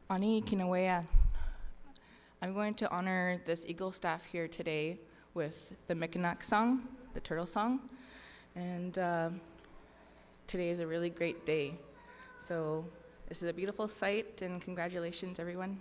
Ani Kinawea. I'm going to honor this Eagle staff here today with the Mikanak song, the turtle song. And today is a really great day. So this is a beautiful sight, and congratulations, everyone.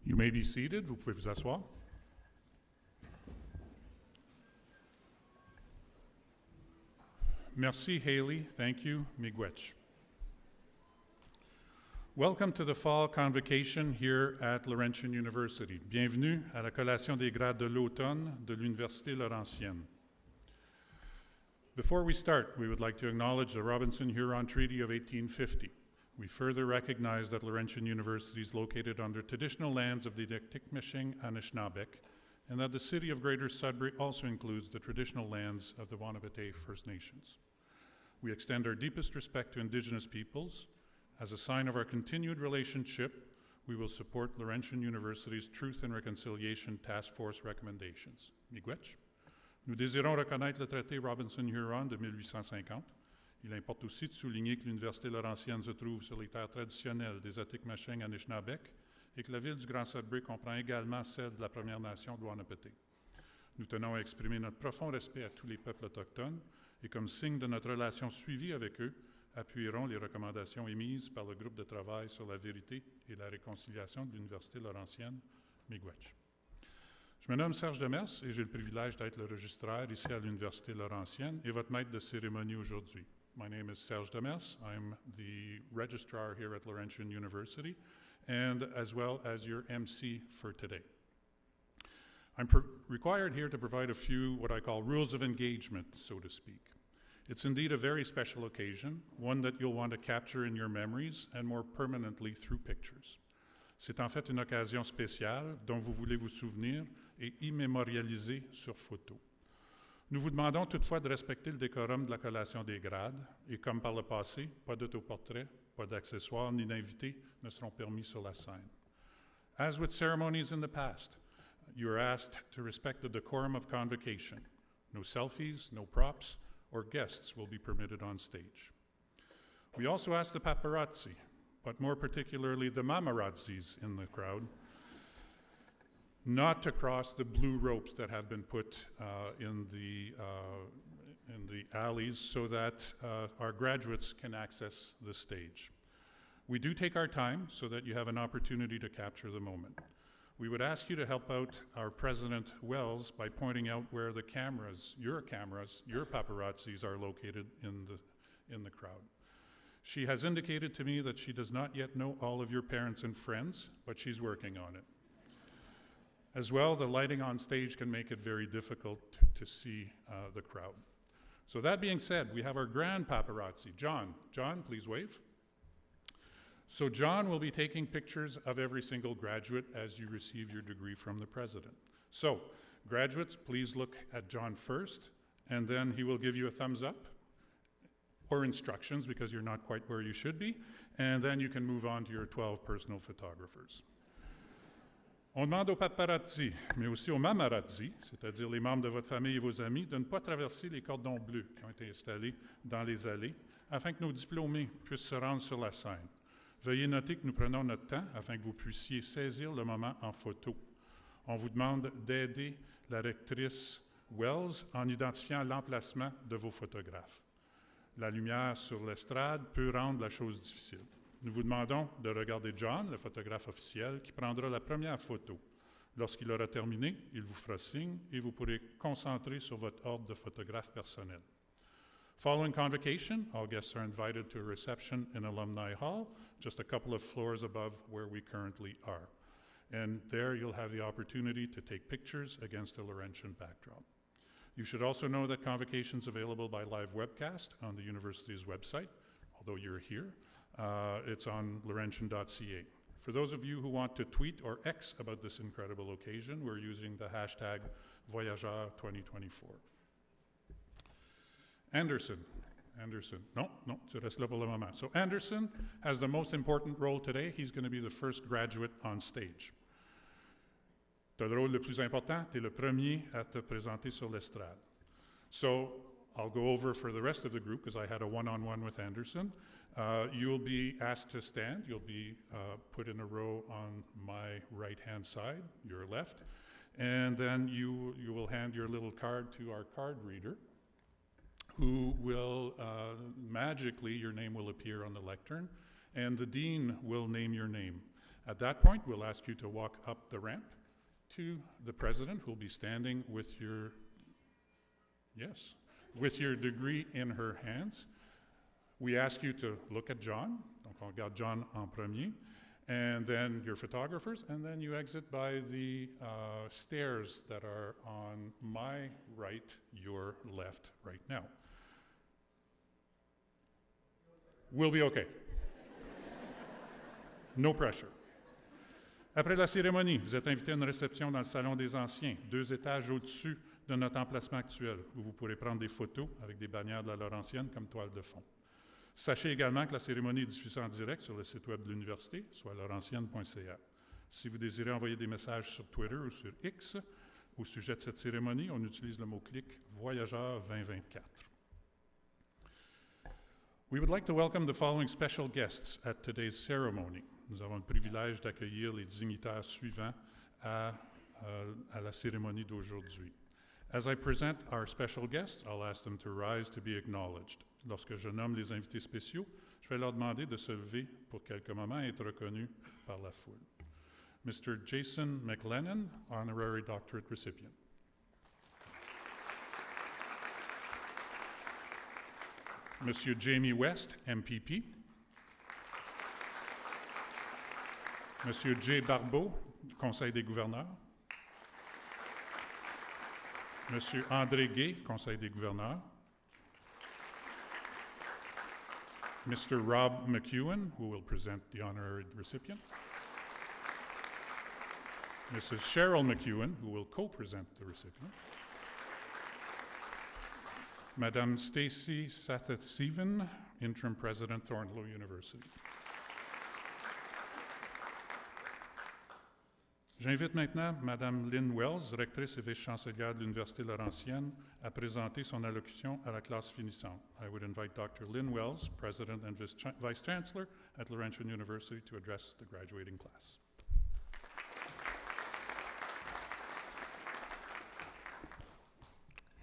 You may be seated. Vous pouvez vous asseoir. Merci, Haley. Thank you, Miigwech. Welcome to the Fall Convocation here at Laurentian University. Bienvenue à la collation des grades de l'automne de l'Université Laurentienne. Before we start, we would like to acknowledge the Robinson-Huron Treaty of 1850. We further recognize that Laurentian University is located on the traditional lands of the Tikmishing Anishinaabeg, and that the city of Greater Sudbury also includes the traditional lands of the Wahnapitae First Nations. We extend our deepest respect to Indigenous peoples. As a sign of our continued relationship, we will support Laurentian University's Truth and Reconciliation Task Force recommendations. Miigwech. Nous désirons reconnaître le traité Robinson-Huron de 1850. Il importe aussi de souligner que l'Université Laurentienne se trouve sur les terres traditionnelles des Atikomechiang Anishinaabe et que la ville du Grand Sudbury comprend également celle de la Première Nation de Wahnapitae. Nous tenons à exprimer notre profond respect à tous les peuples autochtones et comme signe de notre relation suivie avec eux, appuierons les recommandations émises par le groupe de travail sur la vérité et la réconciliation de l'Université Laurentienne, Miigwech. Je me nomme Serge Demers et j'ai le privilège d'être le Registrar ici à l'Université Laurentienne et votre maître de cérémonie aujourd'hui. My name is Serge Demers. I'm the Registrar here at Laurentian University and as well as your MC for today. I'm required here to provide a few what I call rules of engagement, so to speak. It's indeed a very special occasion, one that you'll want to capture in your memories and more permanently through pictures. C'est en fait une occasion spéciale dont vous voulez vous souvenir et immémorialiser sur photo. Nous vous demandons toutefois de respecter le décorum de la collation des grades et comme par le passé, pas d'autoportrait, pas d'accessoires ni d'invités ne seront permis sur la scène. As with ceremonies in the past, you are asked to respect the decorum of convocation. No selfies, no props, or guests will be permitted on stage. We also ask the paparazzi, but more particularly the mamarazzis in the crowd, not to cross the blue ropes that have been put in the alleys so that our graduates can access the stage. We do take our time so that you have an opportunity to capture the moment. We would ask you to help out our President Wells by pointing out where the cameras, your paparazzis are located in the crowd. She has indicated to me that she does not yet know all of your parents and friends, but she's working on it. As well, the lighting on stage can make it very difficult to see the crowd. So that being said, we have our grand paparazzi, John. John, please wave. So John will be taking pictures of every single graduate as you receive your degree from the president. So graduates, please look at John first, and then he will give you a thumbs up or instructions because you're not quite where you should be, and then you can move on to your 12 personal photographers. On demande aux paparazzi, mais aussi aux mamarazzi, c'est-à-dire les membres de votre famille et vos amis, de ne pas traverser les cordons bleus qui ont été installés dans les allées afin que nos diplômés puissent se rendre sur la scène. Veuillez noter que nous prenons notre temps afin que vous puissiez saisir le moment en photo. On vous demande d'aider la rectrice Wells en identifiant l'emplacement de vos photographes. La lumière sur l'estrade peut rendre la chose difficile. Nous vous demandons de regarder John, le photographe officiel, qui prendra la première photo. Lorsqu'il aura terminé, il vous fera signe et vous pourrez concentrer sur votre ordre de photographe personnel. Following Convocation, all guests are invited to a reception in Alumni Hall, just a couple of floors above where we currently are. And there you'll have the opportunity to take pictures against a Laurentian backdrop. You should also know that Convocation is available by live webcast on the university's website, although you're here. It's on laurentian.ca. For those of you who want to tweet or X about this incredible occasion, we're using the hashtag Voyageur2024. Anderson. No, tu restes là pour le moment. So Anderson has the most important role today. He's going to be the first graduate on stage. Tu as le rôle le plus important, tu es le premier à te présenter sur l'estrade. So I'll go over for the rest of the group because I had a one-on-one with Anderson. You'll be asked to stand. You'll be put in a row on my right-hand side, your left, and then you will hand your little card to our card reader, who will magically, your name will appear on the lectern, and the dean will name your name. At that point, we'll ask you to walk up the ramp to the president, who will be standing with your, with your degree in her hands. We ask you to look at John, donc on regarde John en premier, and then your photographers, and then you exit by the stairs that are on my right, your left right now. We'll be okay. No pressure. Après la cérémonie, vous êtes invité à une réception dans le Salon des Anciens, 2 étages au-dessus de notre emplacement actuel, où vous pourrez prendre des photos avec des bannières de la Laurentienne comme toile de fond. Sachez également que la cérémonie est diffusée en direct sur le site web de l'université, soit laurentienne.ca. Si vous désirez envoyer des messages sur Twitter ou sur X au sujet de cette cérémonie, on utilise le mot-clic Voyageur 2024. We would like to welcome the following special guests at today's ceremony. Nous avons le privilège d'accueillir les dignitaires suivants à la cérémonie d'aujourd'hui. As I present our special guests, I'll ask them to rise to be acknowledged. Lorsque je nomme les invités spéciaux, je vais leur demander de se lever pour quelques moments et être reconnus par la foule. Mr. Jason McLennan, Honorary Doctorate recipient. Monsieur Jamie West, MPP. Monsieur Jay Barbeau, Conseil des gouverneurs. Monsieur André Gay, Conseil des gouverneurs. Mr. Rob McEwen, who will present the honorary recipient. Mrs. Cheryl McEwen, who will co-present the recipient. Madame Stacy Sathetseven, Interim President, Thornlow University. J'invite maintenant Madame Lynn Wells, rectrice et vice-chancelière de l'Université Laurentienne, à présenter son allocution à la classe finissante. I would invite Dr. Lynn Wells, President and Vice-Chancellor at Laurentian University, to address the graduating class.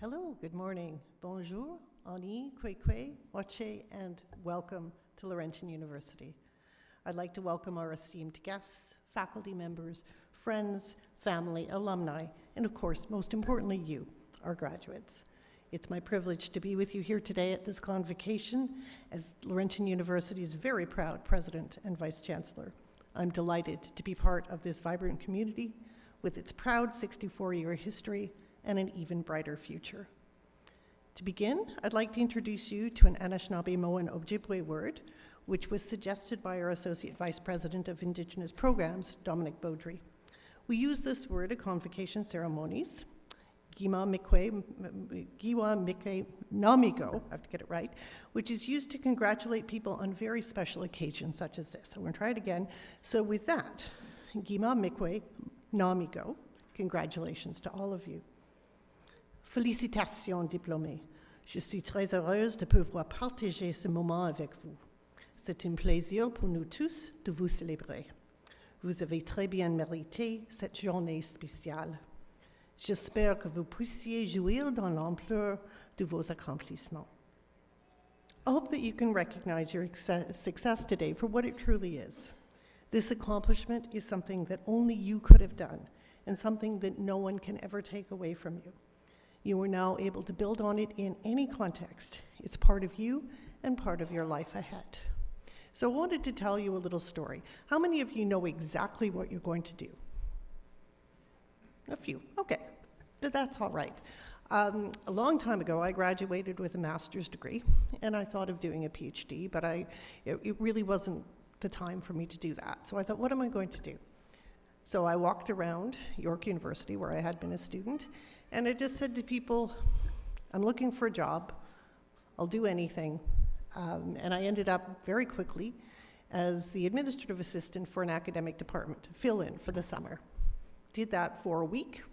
Hello, good morning. Bonjour, Ani, Kwekwe, Wache, and welcome to Laurentian University. I'd like to welcome our esteemed guests, faculty members, friends, family, alumni, and of course, most importantly, you, our graduates. It's my privilege to be with you here today at this convocation as Laurentian University's very proud President and Vice Chancellor. I'm delighted to be part of this vibrant community with its proud 64-year history and an even brighter future. To begin, I'd like to introduce you to an Anishinaabe Moan Ojibwe word, which was suggested by our Associate Vice President of Indigenous Programs, Dominic Beaudry. We use this word at convocation ceremonies, Giwa Mikwe Namigo, I have to get it right, which is used to congratulate people on very special occasions such as this. So we're going to try it again. So with that, Giwa Mikwe Namigo, congratulations to all of you. Félicitations, diplômés. Je suis très heureuse de pouvoir partager ce moment avec vous. C'est un plaisir pour nous tous de vous célébrer. Vous avez très bien mérité cette journée spéciale. J'espère que vous puissiez jouir dans l'ampleur de vos accomplissements. I hope that you can recognize your success today for what it truly is. This accomplishment is something that only you could have done and something that no one can ever take away from you. You are now able to build on it in any context. It's part of you and part of your life ahead. So I wanted to tell you a little story. How many of you know exactly what you're going to do? A few, okay, but that's all right. A long time ago, I graduated with a master's degree, and I thought of doing a PhD, but it really wasn't the time for me to do that. So I thought, what am I going to do? So I walked around York University, where I had been a student, and I just said to people, I'm looking for a job, I'll do anything. And I ended up very quickly as the administrative assistant for an academic department to fill in for the summer. Did that for a week,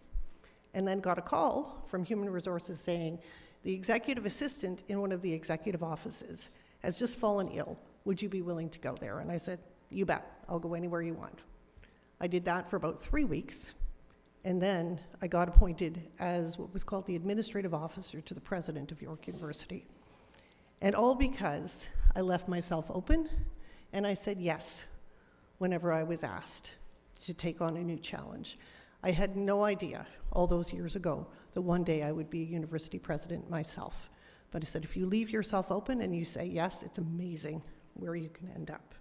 and then got a call from Human Resources saying, the executive assistant in one of the executive offices has just fallen ill. Would you be willing to go there? And I said, you bet, I'll go anywhere you want. I did that for about 3 weeks. And then I got appointed as what was called the administrative officer to the president of York University. And all because I left myself open and I said yes whenever I was asked to take on a new challenge. I had no idea all those years ago that one day I would be a university president myself. But I said, if you leave yourself open and you say yes, it's amazing where you can end up.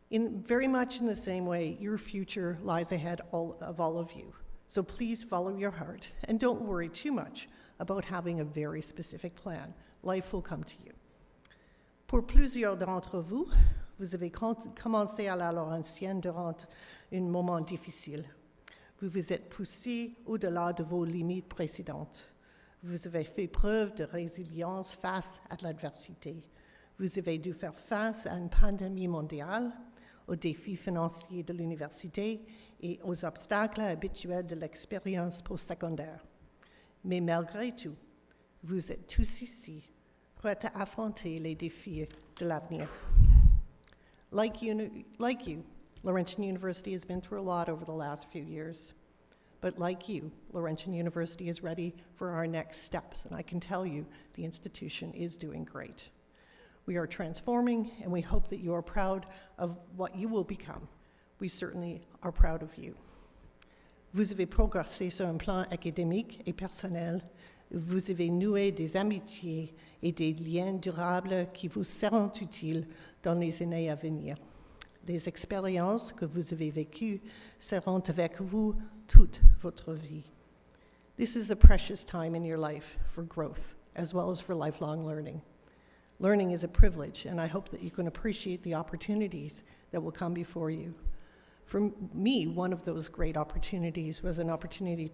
Very much in the same way, your future lies ahead of all of you. So please follow your heart and don't worry too much about having a very specific plan. Life will come to you. Pour plusieurs d'entre vous, vous avez commencé à la Laurentienne durant un moment difficile. Vous vous êtes poussé au-delà de vos limites précédentes. Vous avez fait preuve de résilience face à l'adversité. Vous avez dû faire face à une pandémie mondiale, aux défis financiers de l'université et aux obstacles habituels de l'expérience postsecondaire. Mais malgré tout, vous êtes tous ici, prêts à affronter les défis de l'avenir. Like you, Laurentian University has been through a lot over the last few years. But like you, Laurentian University is ready for our next steps, and I can tell you the institution is doing great. We are transforming, and we hope that you are proud of what you will become. We certainly are proud of you. Vous avez progressé sur un plan académique et personnel. Vous avez noué des amitiés et des liens durables qui vous seront utiles dans les années à venir. Les expériences que vous avez vécues seront avec vous toute votre vie. This is a precious time in your life for growth, as well as for lifelong learning. Learning is a privilege, and I hope that you can appreciate the opportunities that will come before you. For me, one of those great opportunities was an opportunity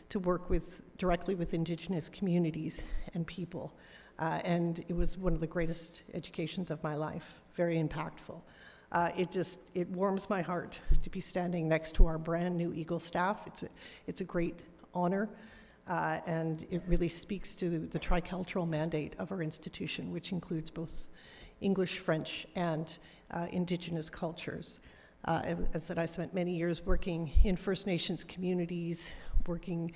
to work directly with Indigenous communities and people. And it was one of the greatest educations of my life, very impactful. It warms my heart to be standing next to our brand new Eagle staff. It's a great honor. And it really speaks to the tricultural mandate of our institution, which includes both English, French, and Indigenous cultures. As I said, I spent many years working in First Nations communities, working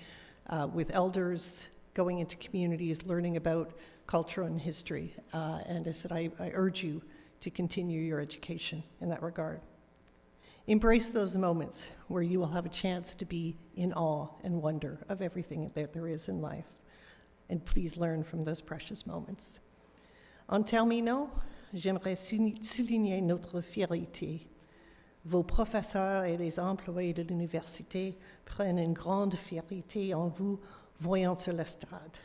with elders, going into communities, learning about culture and history. And I said, I urge you to continue your education in that regard. Embrace those moments where you will have a chance to be in awe and wonder of everything that there is in life. And please learn from those precious moments. En terminant, j'aimerais souligner notre fierté. Vos professeurs et les employés de l'université prennent une grande fierté en vous voyant sur l'estrade.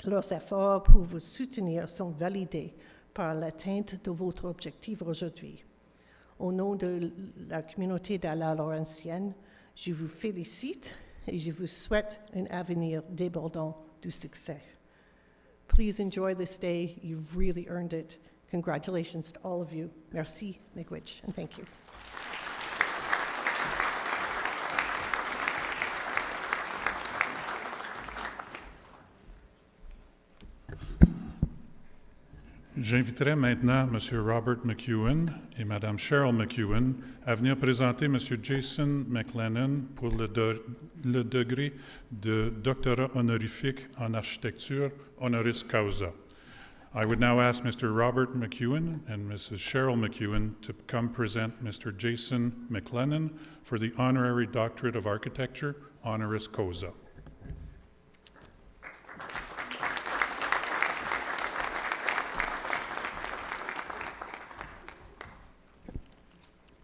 Leurs efforts pour vous soutenir sont validés par l'atteinte de votre objectif aujourd'hui. Au nom de la communauté de la Laurentienne, je vous félicite et je vous souhaite un avenir débordant du succès. Please enjoy this day. You've really earned it. Congratulations to all of you. Merci, miigwech, and thank you. J'inviterai maintenant M. Robert McEwen et Mme Cheryl McEwen à venir présenter M. Jason McLennan pour le degré de doctorat honorifique en architecture honoris causa. I would now ask Mr. Robert McEwen and Mrs. Cheryl McEwen to come present Mr. Jason McLennan for the Honorary Doctorate of Architecture honoris causa.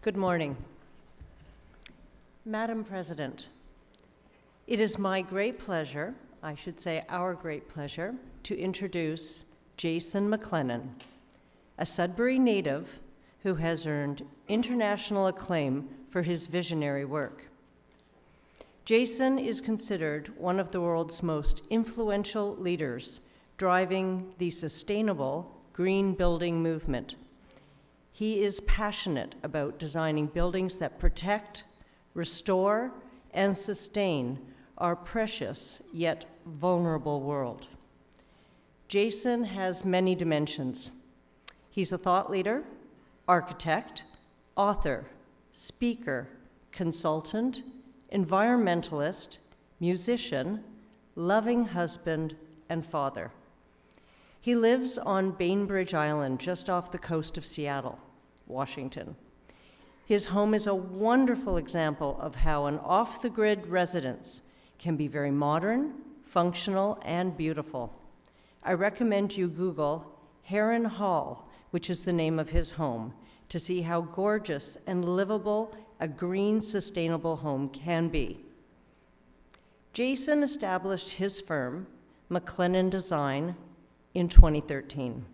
Good morning. Madam President, it is my great pleasure, I should say our great pleasure, to introduce Jason McLennan, a Sudbury native who has earned international acclaim for his visionary work. Jason is considered one of the world's most influential leaders driving the sustainable green building movement. He is passionate about designing buildings that protect, restore, and sustain our precious yet vulnerable world. Jason has many dimensions. He's a thought leader, architect, author, speaker, consultant, environmentalist, musician, loving husband, and father. He lives on Bainbridge Island, just off the coast of Seattle, Washington. His home is a wonderful example of how an off-the-grid residence can be very modern, functional, and beautiful. I recommend you Google Heron Hall, which is the name of his home, to see how gorgeous and livable a green, sustainable home can be. Jason established his firm, McLennan Design, in 2013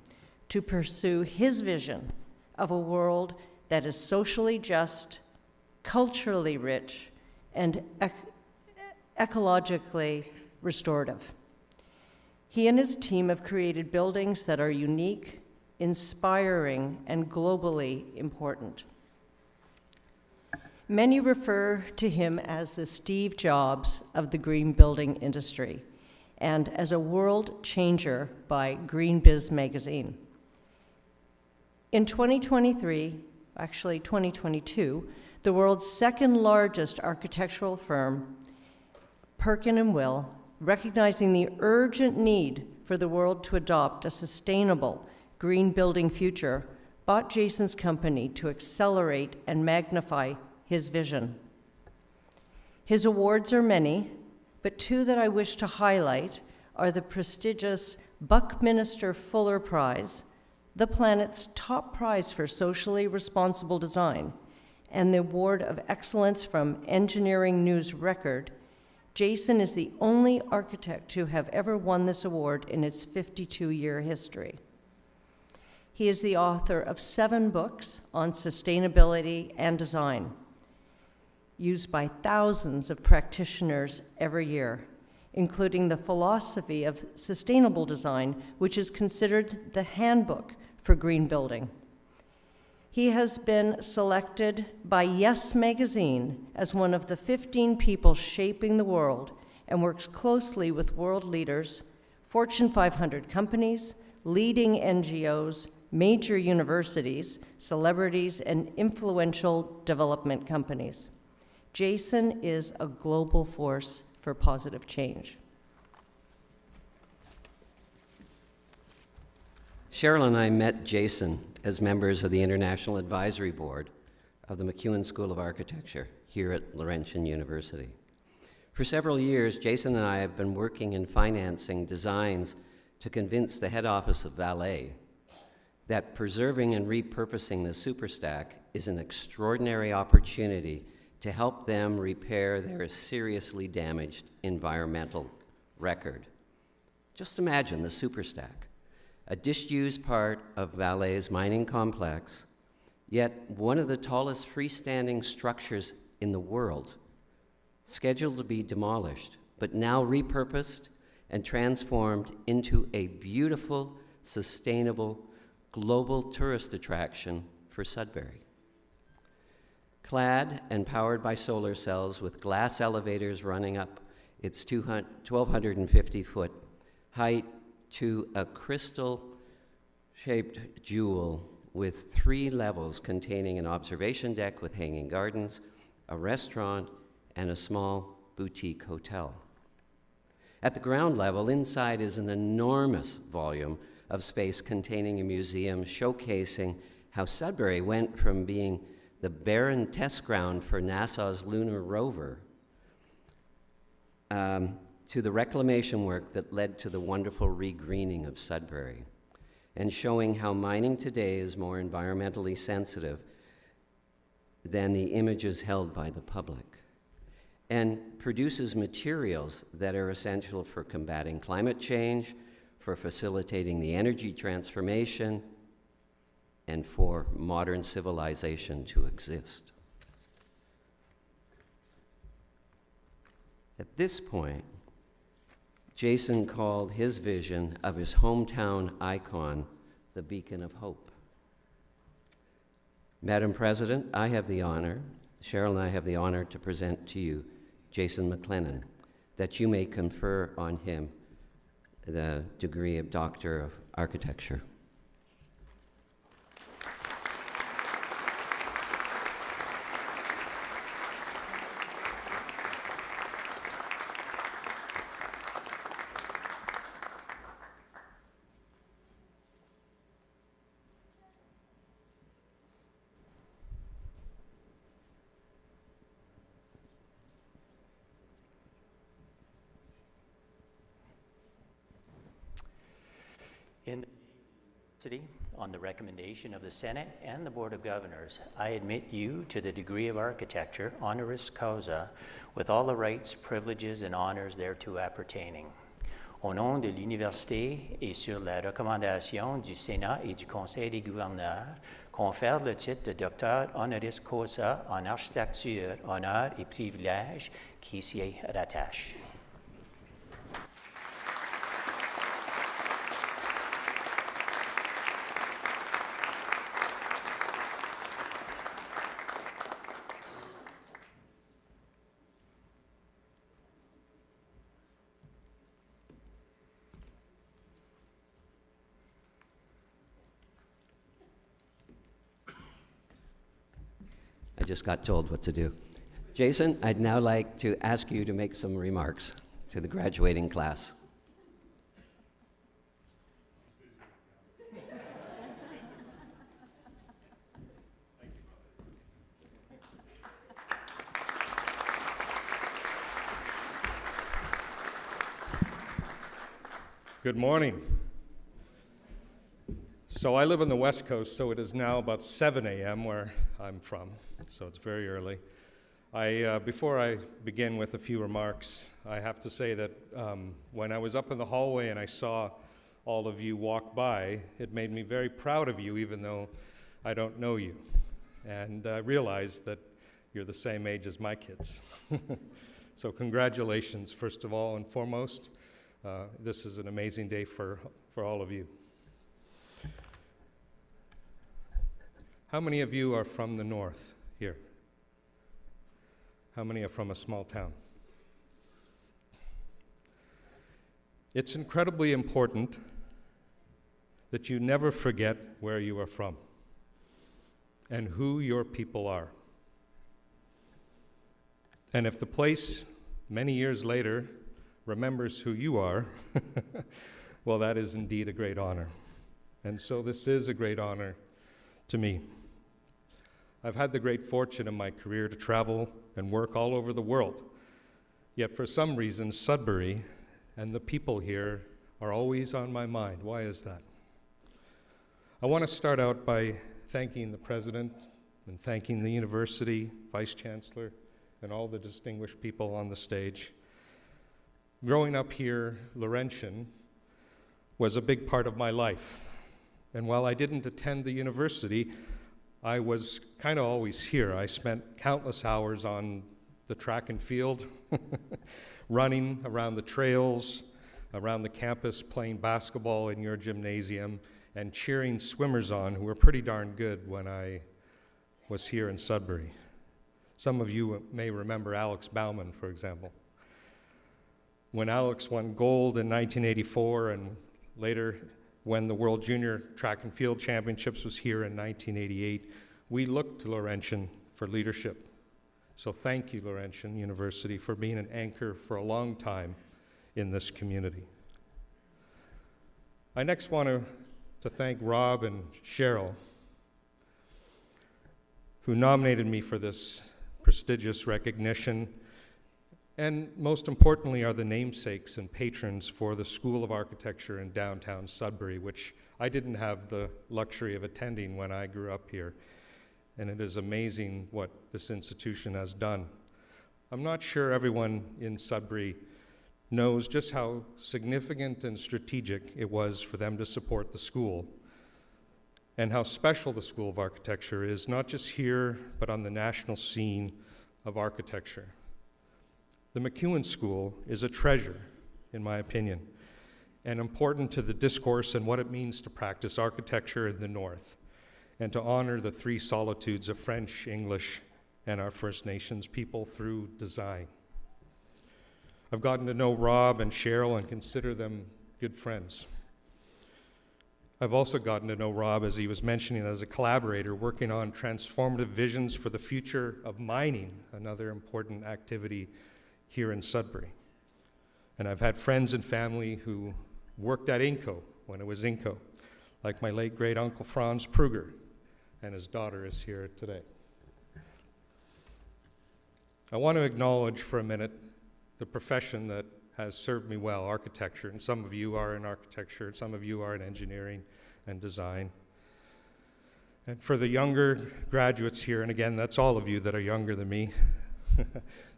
to pursue his vision of a world that is socially just, culturally rich, and ecologically restorative. He and his team have created buildings that are unique, inspiring, and globally important. Many refer to him as the Steve Jobs of the green building industry, and as a world changer by Green Biz magazine. In 2023, actually 2022, the world's second largest architectural firm, Perkin & Will, recognizing the urgent need for the world to adopt a sustainable green building future, bought Jason's company to accelerate and magnify his vision. His awards are many, but two that I wish to highlight are the prestigious Buckminster Fuller Prize, the planet's top prize for socially responsible design, and the Award of Excellence from Engineering News Record. Jason is the only architect to have ever won this award in its 52-year history. He is the author of 7 books on sustainability and design, used by thousands of practitioners every year, including The Philosophy of Sustainable Design, which is considered the handbook for green building. He has been selected by Yes Magazine as one of the 15 people shaping the world and works closely with world leaders, Fortune 500 companies, leading NGOs, major universities, celebrities, and influential development companies. Jason is a global force for positive change. Cheryl and I met Jason as members of the International Advisory Board of the MacEwan School of Architecture here at Laurentian University. For several years, Jason and I have been working in financing designs to convince the head office of Valet that preserving and repurposing the superstack is an extraordinary opportunity to help them repair their seriously damaged environmental record. Just imagine the superstack, a disused part of Valet's mining complex, yet one of the tallest freestanding structures in the world, scheduled to be demolished, but now repurposed and transformed into a beautiful, sustainable, global tourist attraction for Sudbury. Clad and powered by solar cells with glass elevators running up its 1,250-foot height to a crystal-shaped jewel with 3 levels containing an observation deck with hanging gardens, a restaurant, and a small boutique hotel. At the ground level, inside is an enormous volume of space containing a museum showcasing how Sudbury went from being the barren test ground for NASA's lunar rover to the reclamation work that led to the wonderful regreening of Sudbury, and showing how mining today is more environmentally sensitive than the images held by the public, and produces materials that are essential for combating climate change, for facilitating the energy transformation, and for modern civilization to exist. At this point, Jason called his vision of his hometown icon the beacon of hope. Madam President, Cheryl and I have the honor to present to you Jason McLennan, that you may confer on him the degree of Doctor of Architecture. In the University, on the recommendation of the Senate and the Board of Governors, I admit you to the degree of Architecture, honoris causa, with all the rights, privileges, and honors thereto appertaining. Au nom de l'Université et sur la recommandation du Sénat et du Conseil des gouverneurs, confère le titre de Docteur honoris causa en architecture, honneurs et privilèges qui s'y rattachent. I just got told what to do. Jason, I'd now like to ask you to make some remarks to the graduating class. Good morning. So I live on the West Coast, so it is now about 7 a.m. where I'm from, so it's very early. Before I begin with a few remarks, I have to say that when I was up in the hallway and I saw all of you walk by, it made me very proud of you, even though I don't know you. And I realized that you're the same age as my kids. So congratulations, first of all and foremost. This is an amazing day for all of you. How many of you are from the north here? How many are from a small town? It's incredibly important that you never forget where you are from and who your people are. And if the place, many years later, remembers who you are, well, that is indeed a great honor. And so this is a great honor to me. I've had the great fortune in my career to travel and work all over the world. Yet for some reason, Sudbury and the people here are always on my mind. Why is that? I want to start out by thanking the president and thanking the university, vice chancellor, and all the distinguished people on the stage. Growing up here, Laurentian was a big part of my life. And while I didn't attend the university, I was kind of always here. I spent countless hours on the track and field, running around the trails, around the campus, playing basketball in your gymnasium, and cheering swimmers on who were pretty darn good when I was here in Sudbury. Some of you may remember Alex Bauman, for example. When Alex won gold in 1984 and later when the World Junior Track and Field Championships was here in 1988, we looked to Laurentian for leadership. So thank you, Laurentian University, for being an anchor for a long time in this community. I next want to thank Rob and Cheryl, who nominated me for this prestigious recognition, and most importantly are the namesakes and patrons for the School of Architecture in downtown Sudbury, which I didn't have the luxury of attending when I grew up here. And it is amazing what this institution has done. I'm not sure everyone in Sudbury knows just how significant and strategic it was for them to support the school, and how special the School of Architecture is, not just here, but on the national scene of architecture. The MacEwan School is a treasure, in my opinion, and important to the discourse and what it means to practice architecture in the North, and to honor the three solitudes of French, English, and our First Nations people through design. I've gotten to know Rob and Cheryl and consider them good friends. I've also gotten to know Rob, as he was mentioning, as a collaborator working on transformative visions for the future of mining, another important activity here in Sudbury. And I've had friends and family who worked at Inco when it was Inco, like my late great uncle Franz Pruger, and his daughter is here today. I want to acknowledge for a minute the profession that has served me well, architecture, and some of you are in architecture, some of you are in engineering and design. And for the younger graduates here, and again, that's all of you that are younger than me,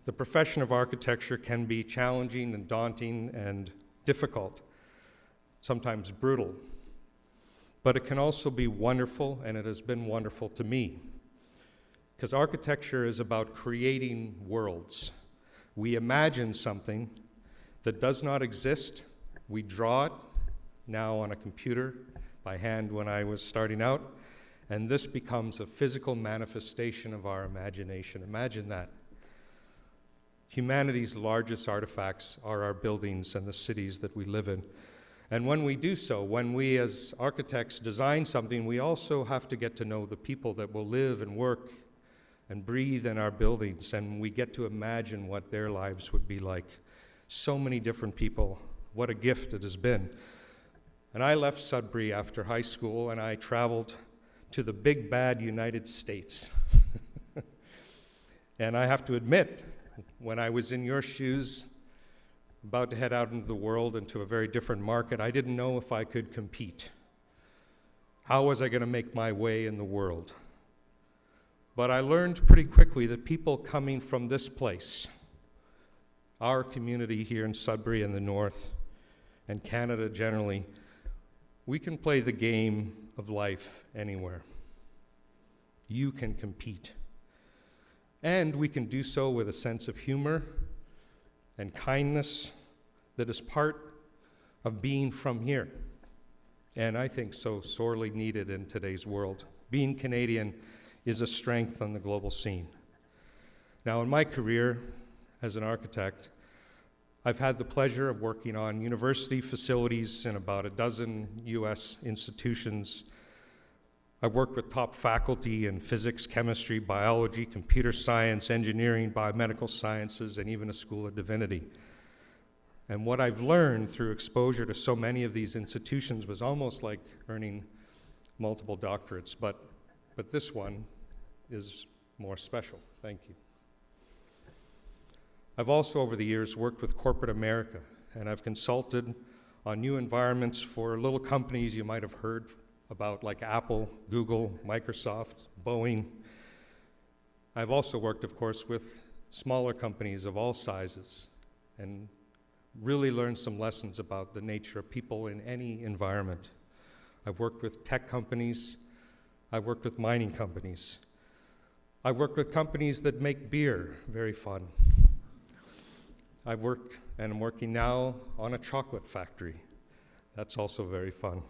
the profession of architecture can be challenging and daunting and difficult, sometimes brutal. But it can also be wonderful, and it has been wonderful to me, because architecture is about creating worlds. We imagine something that does not exist. We draw it now on a computer by hand when I was starting out, and this becomes a physical manifestation of our imagination. Imagine that. Humanity's largest artifacts are our buildings and the cities that we live in. And when we do so, when we as architects design something, we also have to get to know the people that will live and work and breathe in our buildings, and we get to imagine what their lives would be like. So many different people. What a gift it has been. And I left Sudbury after high school, and I traveled to the big bad United States. And I have to admit, when I was in your shoes, about to head out into the world, into a very different market, I didn't know if I could compete. How was I going to make my way in the world? But I learned pretty quickly that people coming from this place, our community here in Sudbury and the North, and Canada generally, we can play the game of life anywhere. You can compete. And we can do so with a sense of humor and kindness that is part of being from here. And I think so sorely needed in today's world. Being Canadian is a strength on the global scene. Now, in my career as an architect, I've had the pleasure of working on university facilities in about a dozen US institutions. I've worked with top faculty in physics, chemistry, biology, computer science, engineering, biomedical sciences, and even a school of divinity. And what I've learned through exposure to so many of these institutions was almost like earning multiple doctorates, but this one is more special. Thank you. I've also, over the years, worked with corporate America, and I've consulted on new environments for little companies you might have heard about, like Apple, Google, Microsoft, Boeing. I've also worked, of course, with smaller companies of all sizes, and really learned some lessons about the nature of people in any environment. I've worked with tech companies. I've worked with mining companies. I've worked with companies that make beer, very fun. I've worked, and I'm working now, on a chocolate factory. That's also very fun.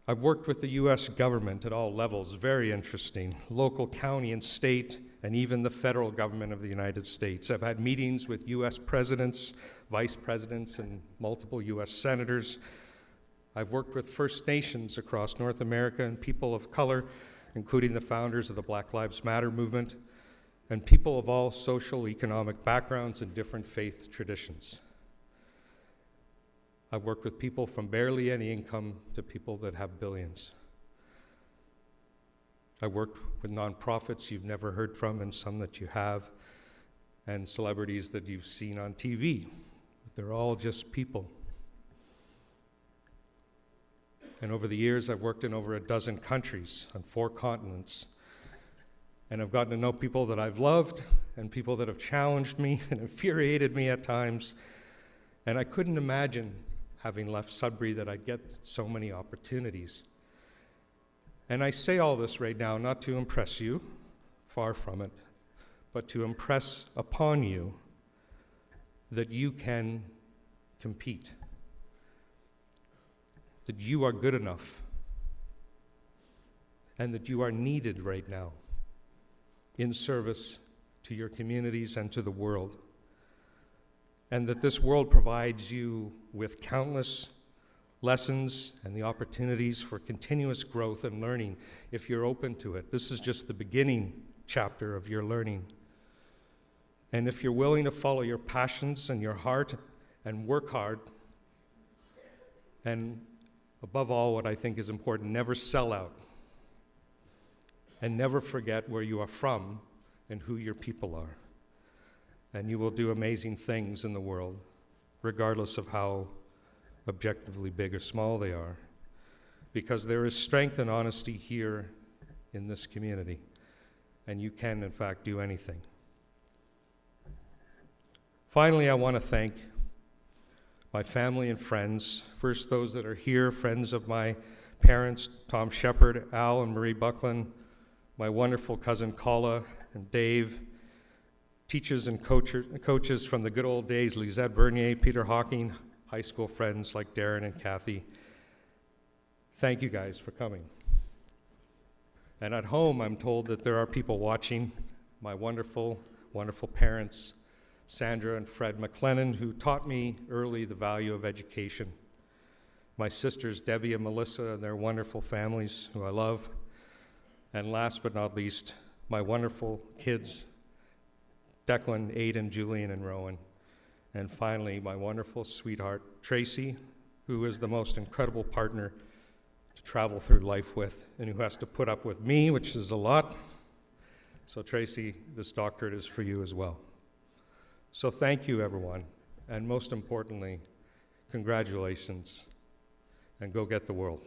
I've worked with the US government at all levels, very interesting, local, county, and state, and even the federal government of the United States. I've had meetings with US presidents, vice presidents, and multiple US senators. I've worked with First Nations across North America and people of color, including the founders of the Black Lives Matter movement, and people of all social, economic backgrounds and different faith traditions. I've worked with people from barely any income to people that have billions. I've worked with nonprofits you've never heard from and some that you have, and celebrities that you've seen on TV. They're all just people. And over the years, I've worked in over a dozen countries on 4 continents. And I've gotten to know people that I've loved and people that have challenged me and infuriated me at times. And I couldn't imagine, having left Sudbury, that I'd get so many opportunities. And I say all this right now not to impress you, far from it, but to impress upon you that you can compete, that you are good enough, and that you are needed right now in service to your communities and to the world, and that this world provides you with countless lessons and the opportunities for continuous growth and learning if you're open to it. This is just the beginning chapter of your learning. And if you're willing to follow your passions and your heart and work hard, and above all, what I think is important, never sell out. And never forget where you are from and who your people are. And you will do amazing things in the world, regardless of how objectively big or small they are. Because there is strength and honesty here in this community. And you can, in fact, do anything. Finally, I want to thank my family and friends. First, those that are here, friends of my parents, Tom Shepard, Al and Marie Buckland, my wonderful cousin Kala and Dave, teachers and coaches from the good old days, Lisette Bernier, Peter Hawking, high school friends like Darren and Kathy. Thank you guys for coming. And at home, I'm told that there are people watching, my wonderful, wonderful parents, Sandra and Fred McLennan, who taught me early the value of education. My sisters, Debbie and Melissa, and their wonderful families, who I love. And last but not least, my wonderful kids, Declan, Aiden, Julian, and Rowan. And finally, my wonderful sweetheart, Tracy, who is the most incredible partner to travel through life with, and who has to put up with me, which is a lot. So Tracy, this doctorate is for you as well. So thank you, everyone. And most importantly, congratulations, and go get the world.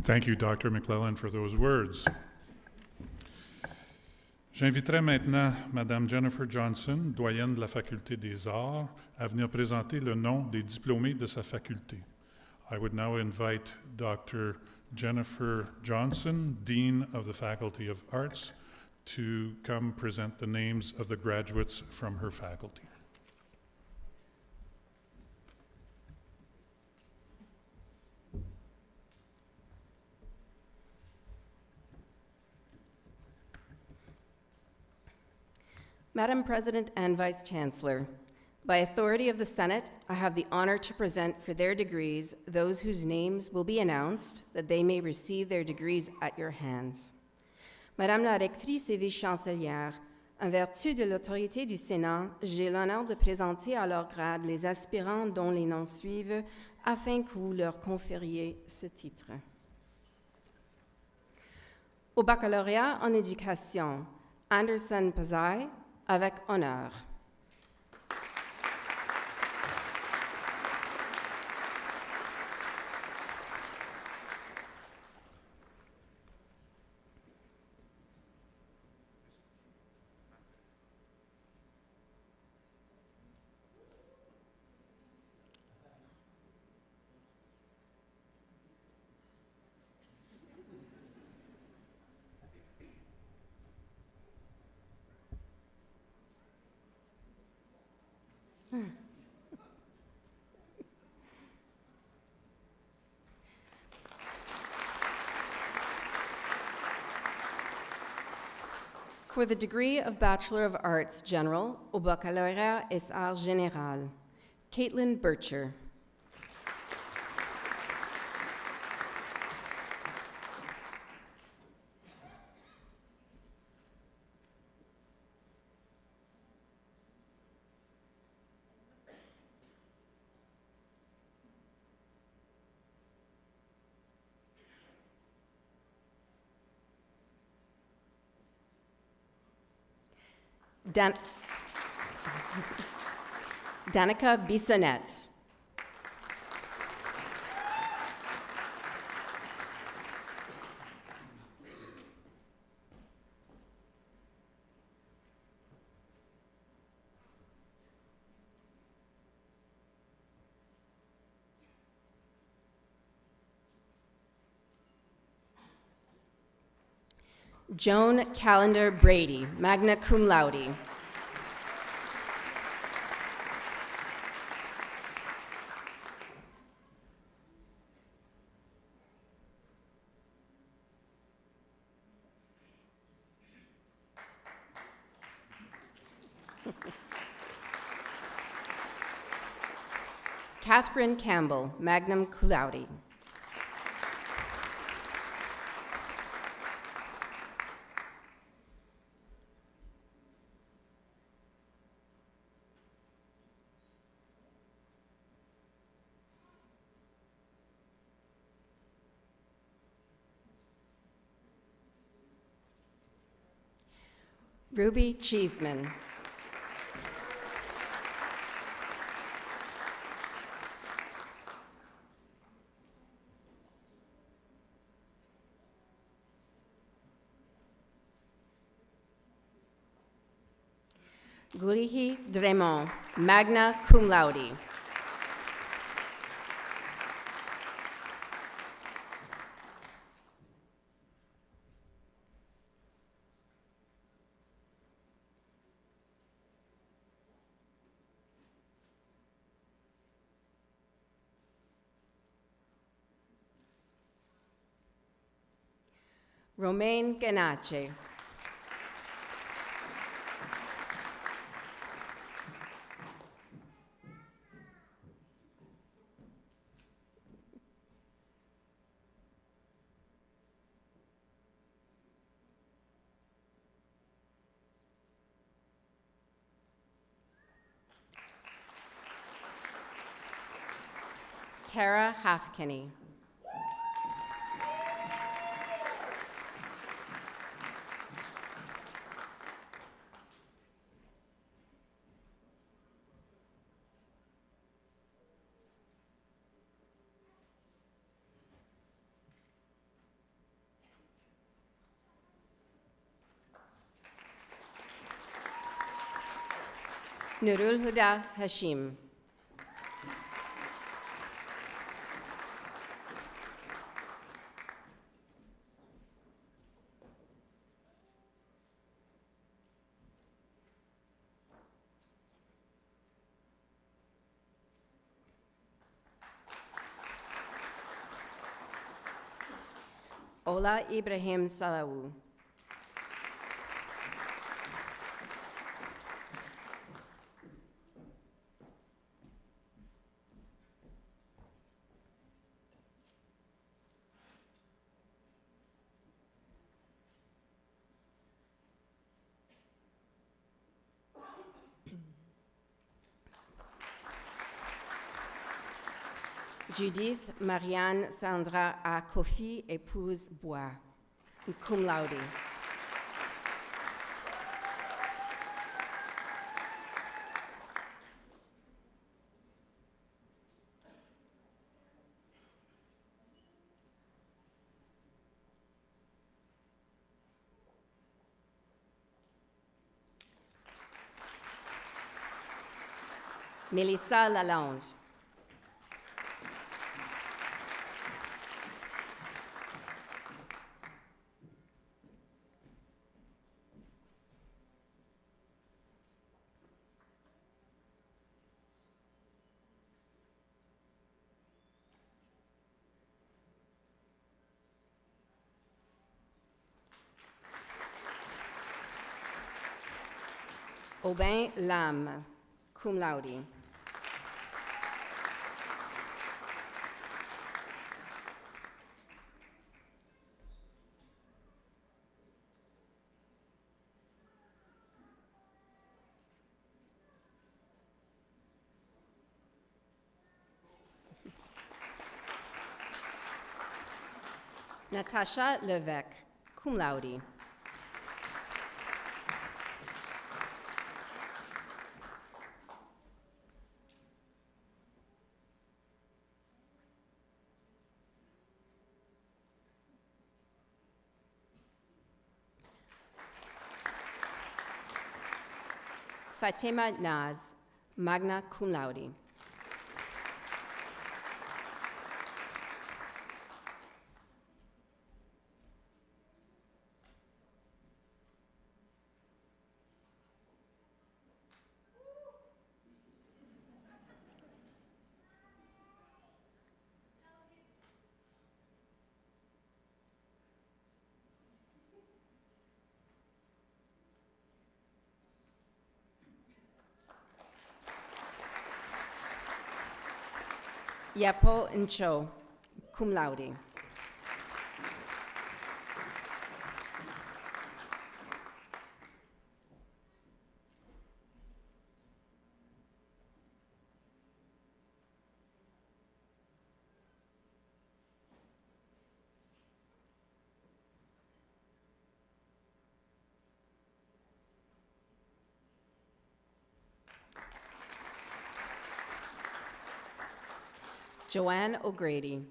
Thank you, Dr. McClellan, for those words. J'inviterai maintenant Mme Jennifer Johnson, doyenne de la Faculté des Arts, à venir présenter le nom des diplômés de sa faculté. I would now invite Dr. Jennifer Johnson, Dean of the Faculty of Arts, to come present the names of the graduates from her faculty. Madam President and Vice Chancellor, By authority of the Senate, I have the honor to present for their degrees those whose names will be announced, that they may receive their degrees at your hands. Madame la rectrice et vice-chancelière, en vertu de l'autorité du Sénat, j'ai l'honneur de présenter à leur grade les aspirants dont les noms suivent afin que vous leur confériez ce titre. Au baccalauréat en éducation, Anderson Pazai, avec honneur. For the degree of Bachelor of Arts General au Baccalauréat et Arts Général, Caitlin Bircher. Danica Bissonnette. Joan Callender Brady, magna cum laude. Catherine Campbell, magna cum laude. Ruby Cheeseman. Gulihi Dremont, magna cum laude. Romaine Ganache. Tara Halfkenny. Nurul Huda Hashim. Ola Ibrahim Salawu. Judith Marianne Sandra A. Kofi, épouse Bois, cum laude. Mélissa Lalonde. Aubin Lam, cum laude. Natasha Levesque, cum laude. Fatima Naz, magna cum laude. Yapo Ncho, cum laude. Joanne O'Grady.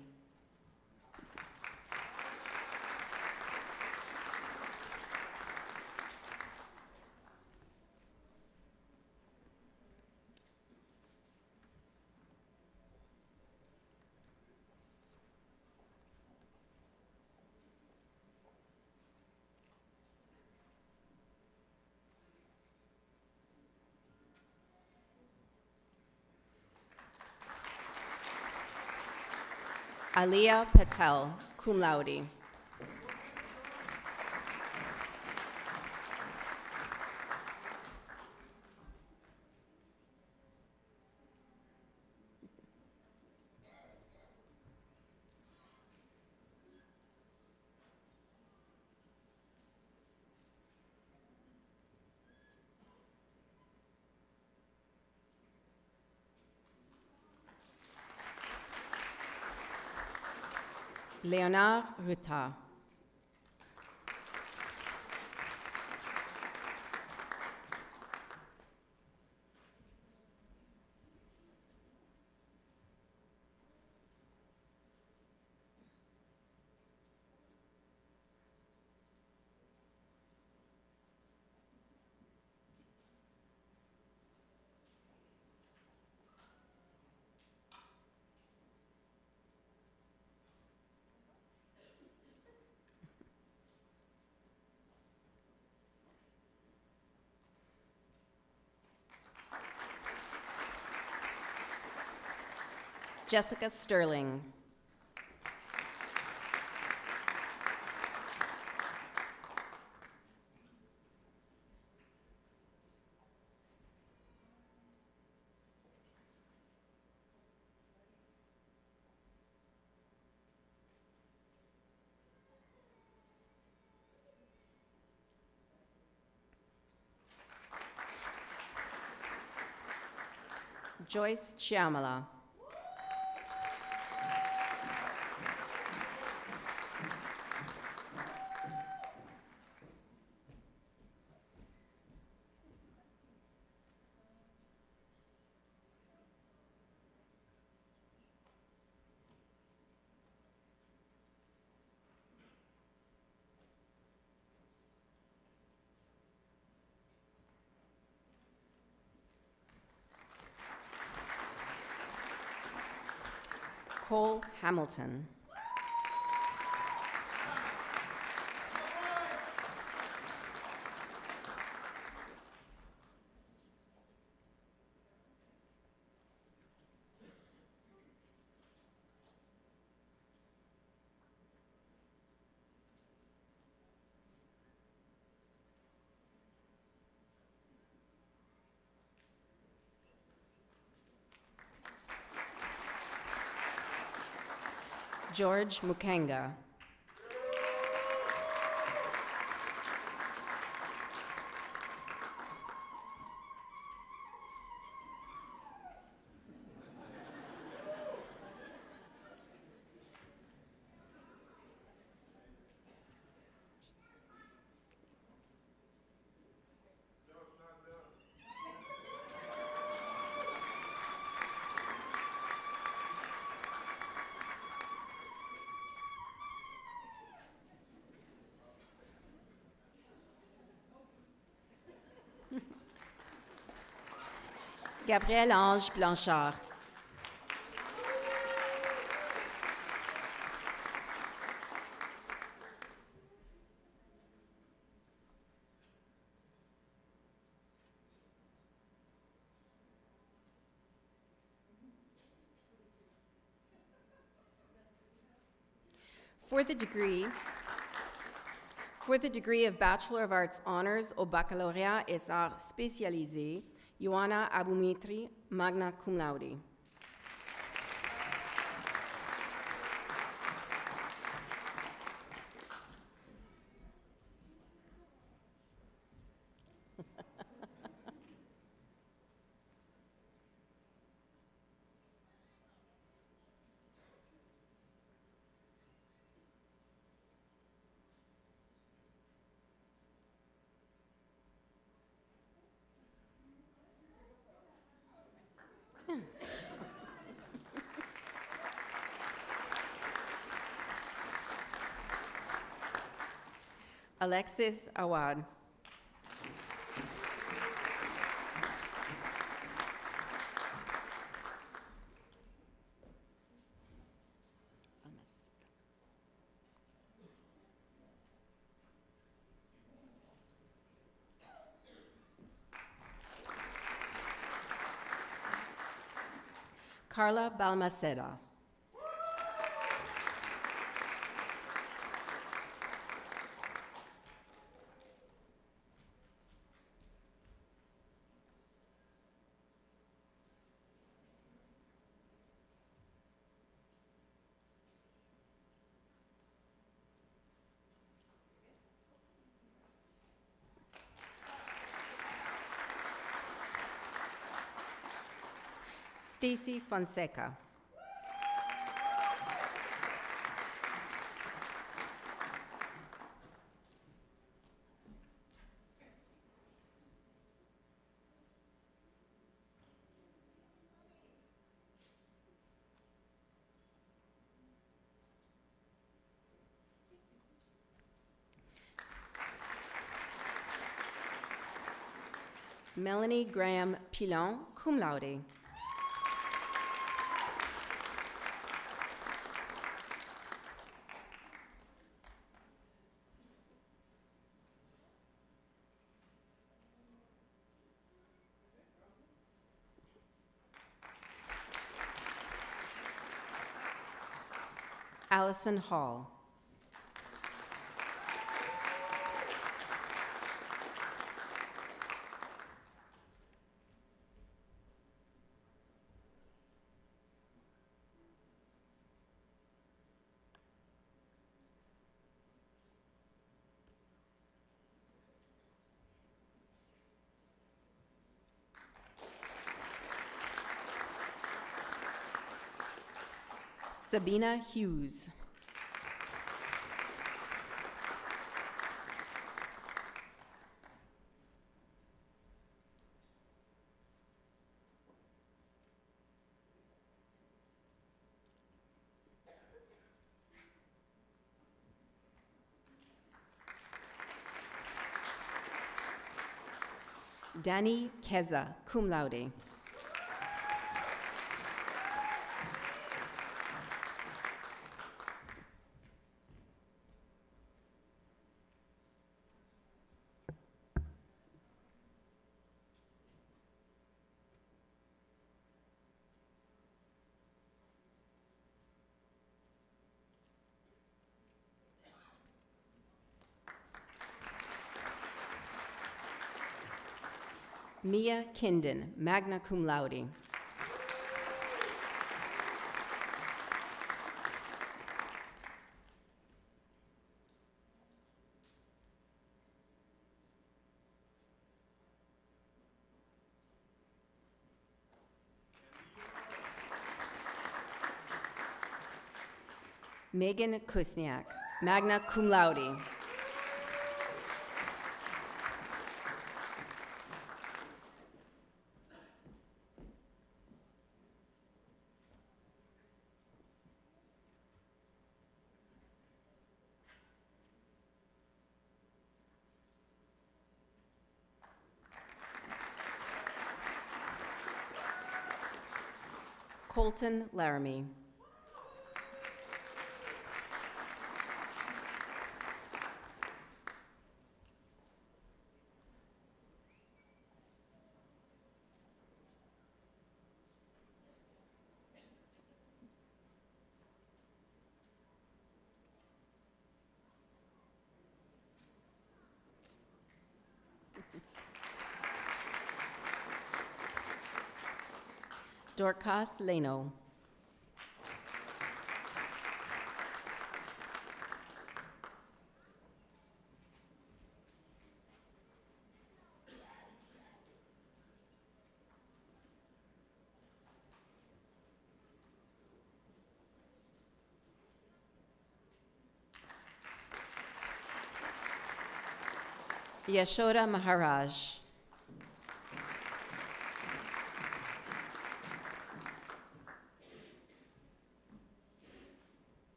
Aliyah Patel, cum laude. Léonard Ruta. Jessica Sterling. Joyce Chiamala. Nicole Hamilton. George Mukanga. Gabriel Ange Blanchard. For the degree of Bachelor of Arts Honors au Baccalauréat et Arts spécialisés, Ioana Abumitri, magna cum laude. Alexis Awad. Carla Balmaceda. Stacy Fonseca. Melanie Graham Pilon, cum laude. Allison Hall. Sabina Hughes. Danny Keza, cum laude. Mia Kinden, magna cum laude. Megan Kusniak, magna cum laude. Colton Laramie. Dorcas Leno. Yashoda Maharaj.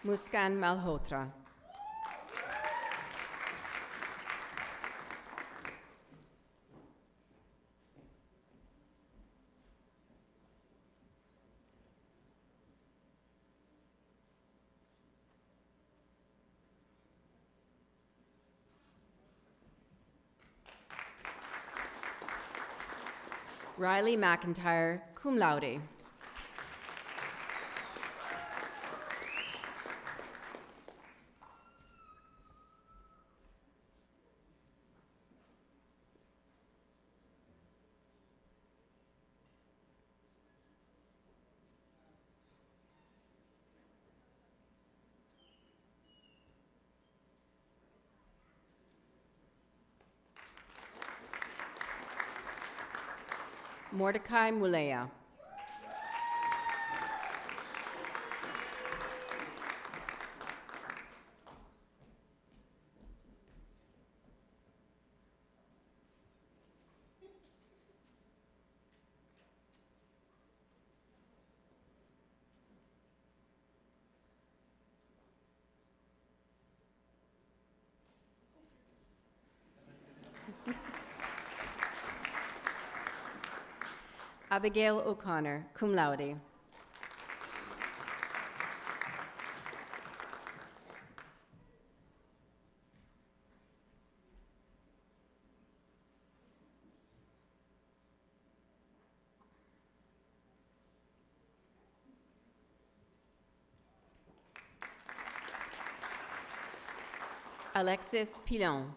Muskan Malhotra. Riley McIntyre, cum laude. Mordecai Mulea. Abigail O'Connor, cum laude. Alexis Pilon.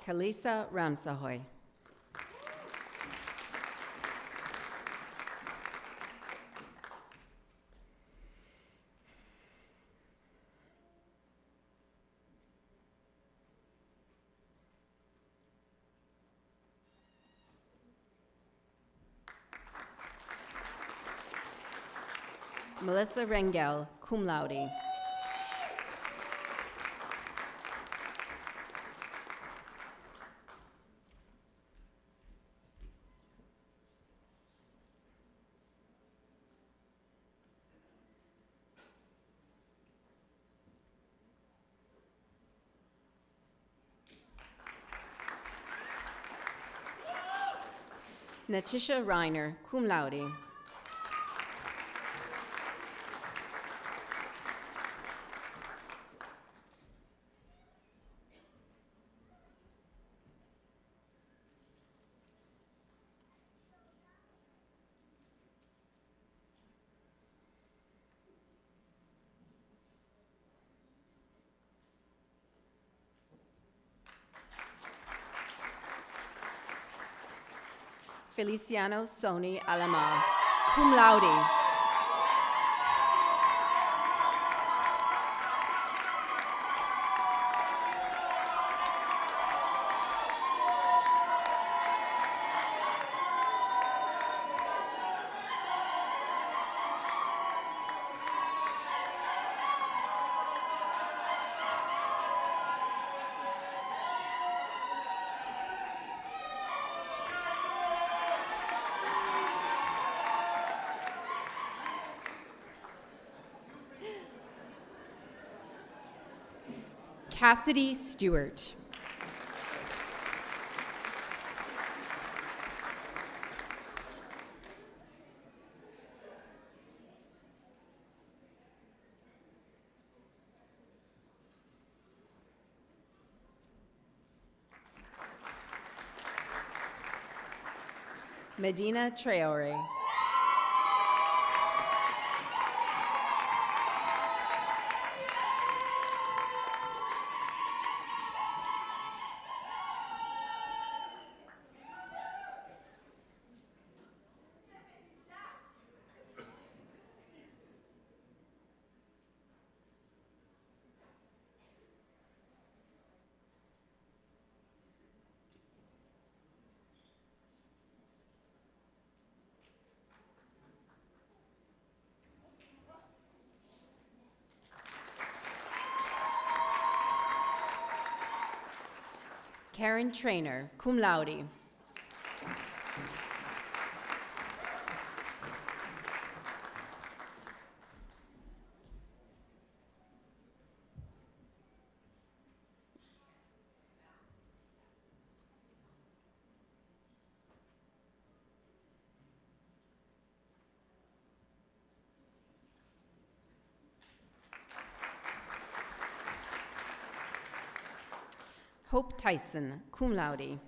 Kalisa Ramsahoy. Melissa Rengel, cum laude. Natisha Reiner, cum laude. Feliciano Sony Alamar, cum laude. Cassidy Stewart. Medina Traore. Karen Trainer, cum laude. Hope Tyson, cum laude.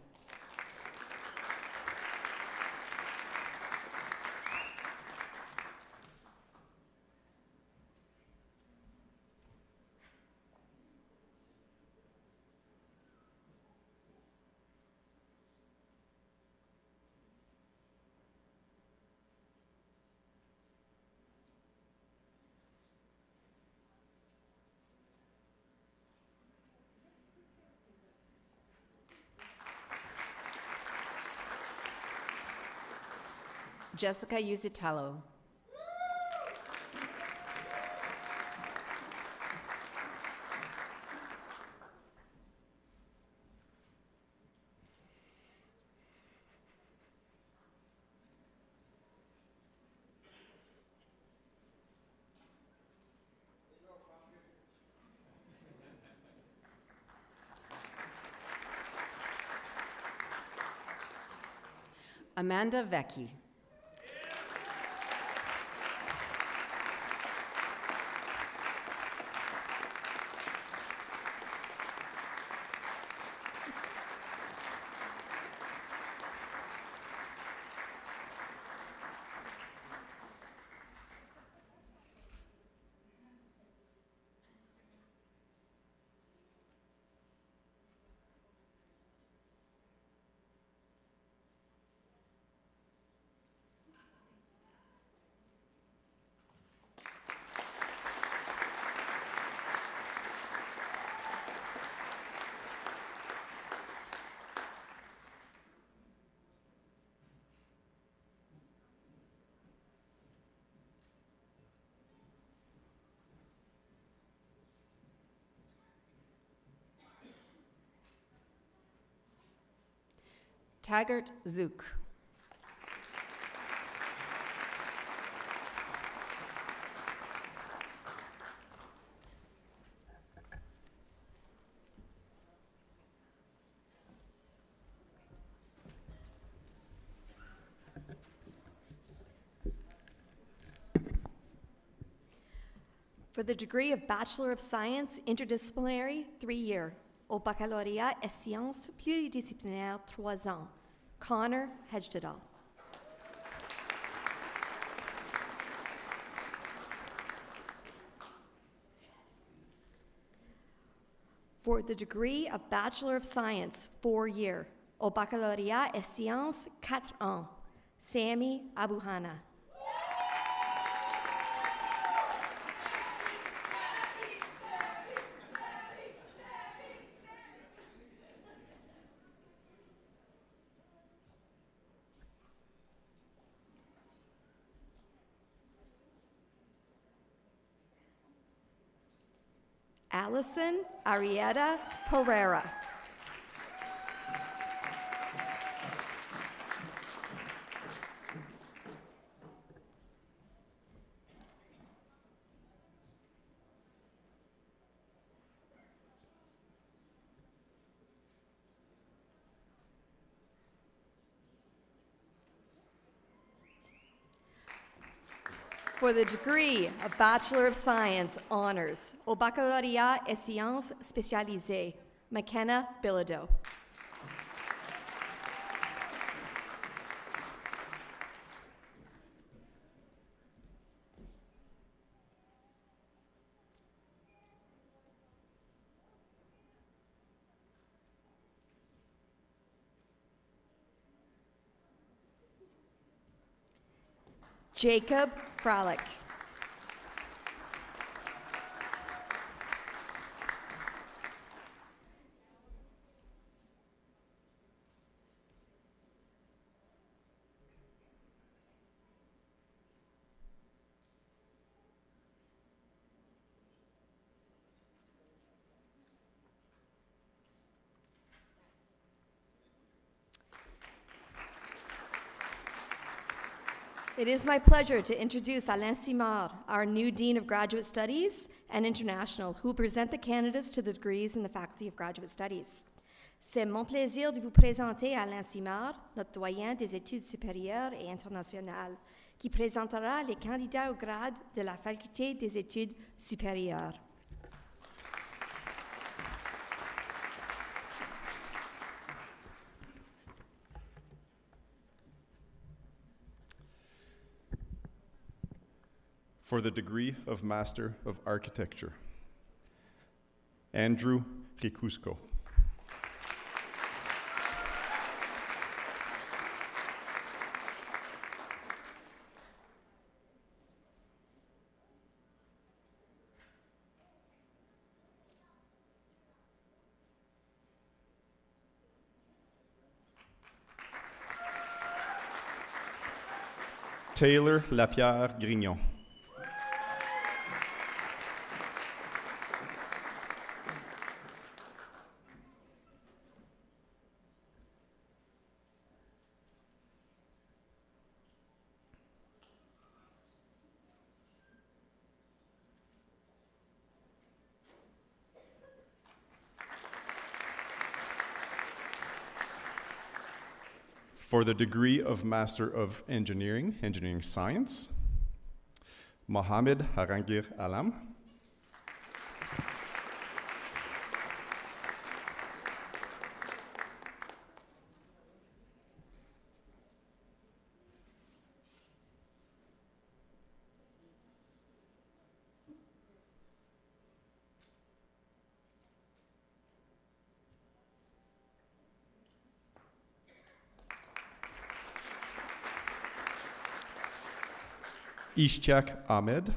Jessica Usitalo. Amanda Vecchi. Taggart Zook. For the degree of Bachelor of Science, Interdisciplinary, 3-year. Au Baccalauréat et Sciences Pluridisciplinaires, 3 ans. Connor Hedgedal. For the degree of Bachelor of Science, 4-year. Au Baccalauréat et Sciences, 4 ans. Sammy Abuhana. Allison Arietta Pereira. For the degree of Bachelor of Science, Honors, au Baccalauréat et Sciences Spécialisées, McKenna Bilodeau. Jacob Fralick. It is my pleasure to introduce Alain Simard, our new Dean of Graduate Studies and International, who will present the candidates to the degrees in the Faculty of Graduate Studies. C'est mon plaisir de vous présenter Alain Simard, notre doyen des études supérieures et internationales, qui présentera les candidats au grade de la Faculté des études supérieures. For the degree of Master of Architecture, Andrew Rikusko. Taylor Lapierre Grignon. For the degree of Master of Engineering, Engineering Science, Mohamed Harangir Alam. Ishtiaq Ahmed.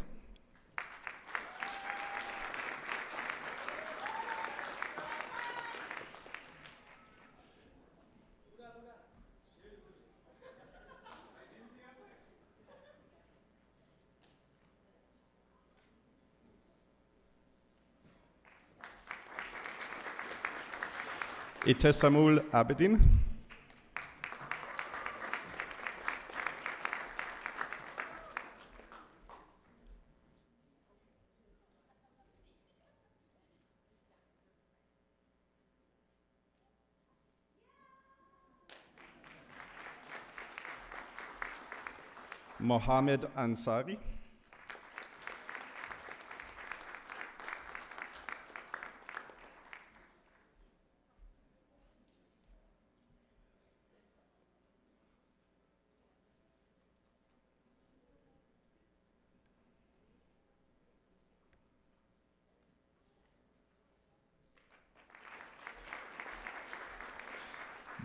Itesamul Abedin. Mohammed Ansari.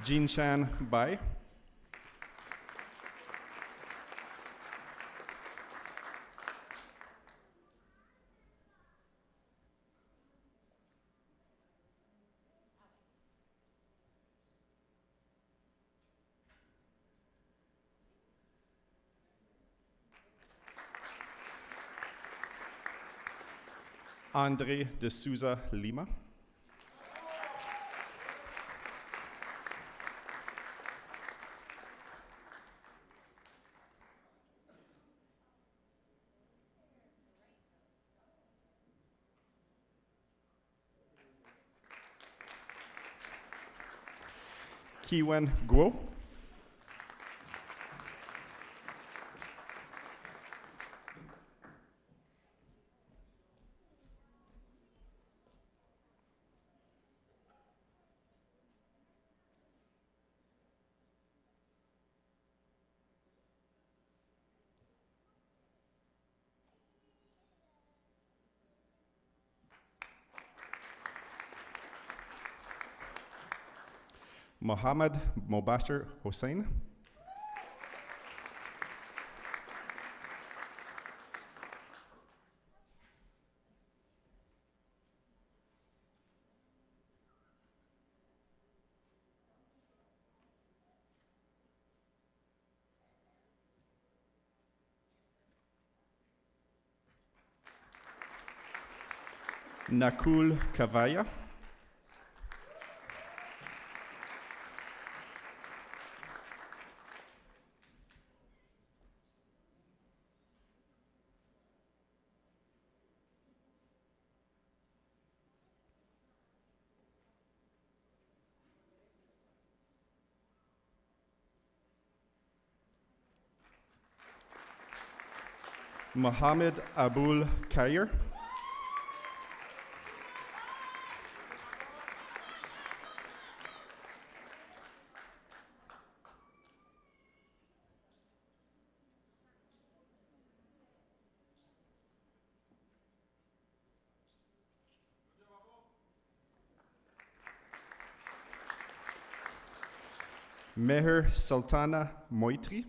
Jinshan Bai. André de Souza Lima. Kiwen Guo. Mohammed Mobashir Hossein. Nakul Kavaya. Mohammed Abul Khair. Meher Sultana Moitri.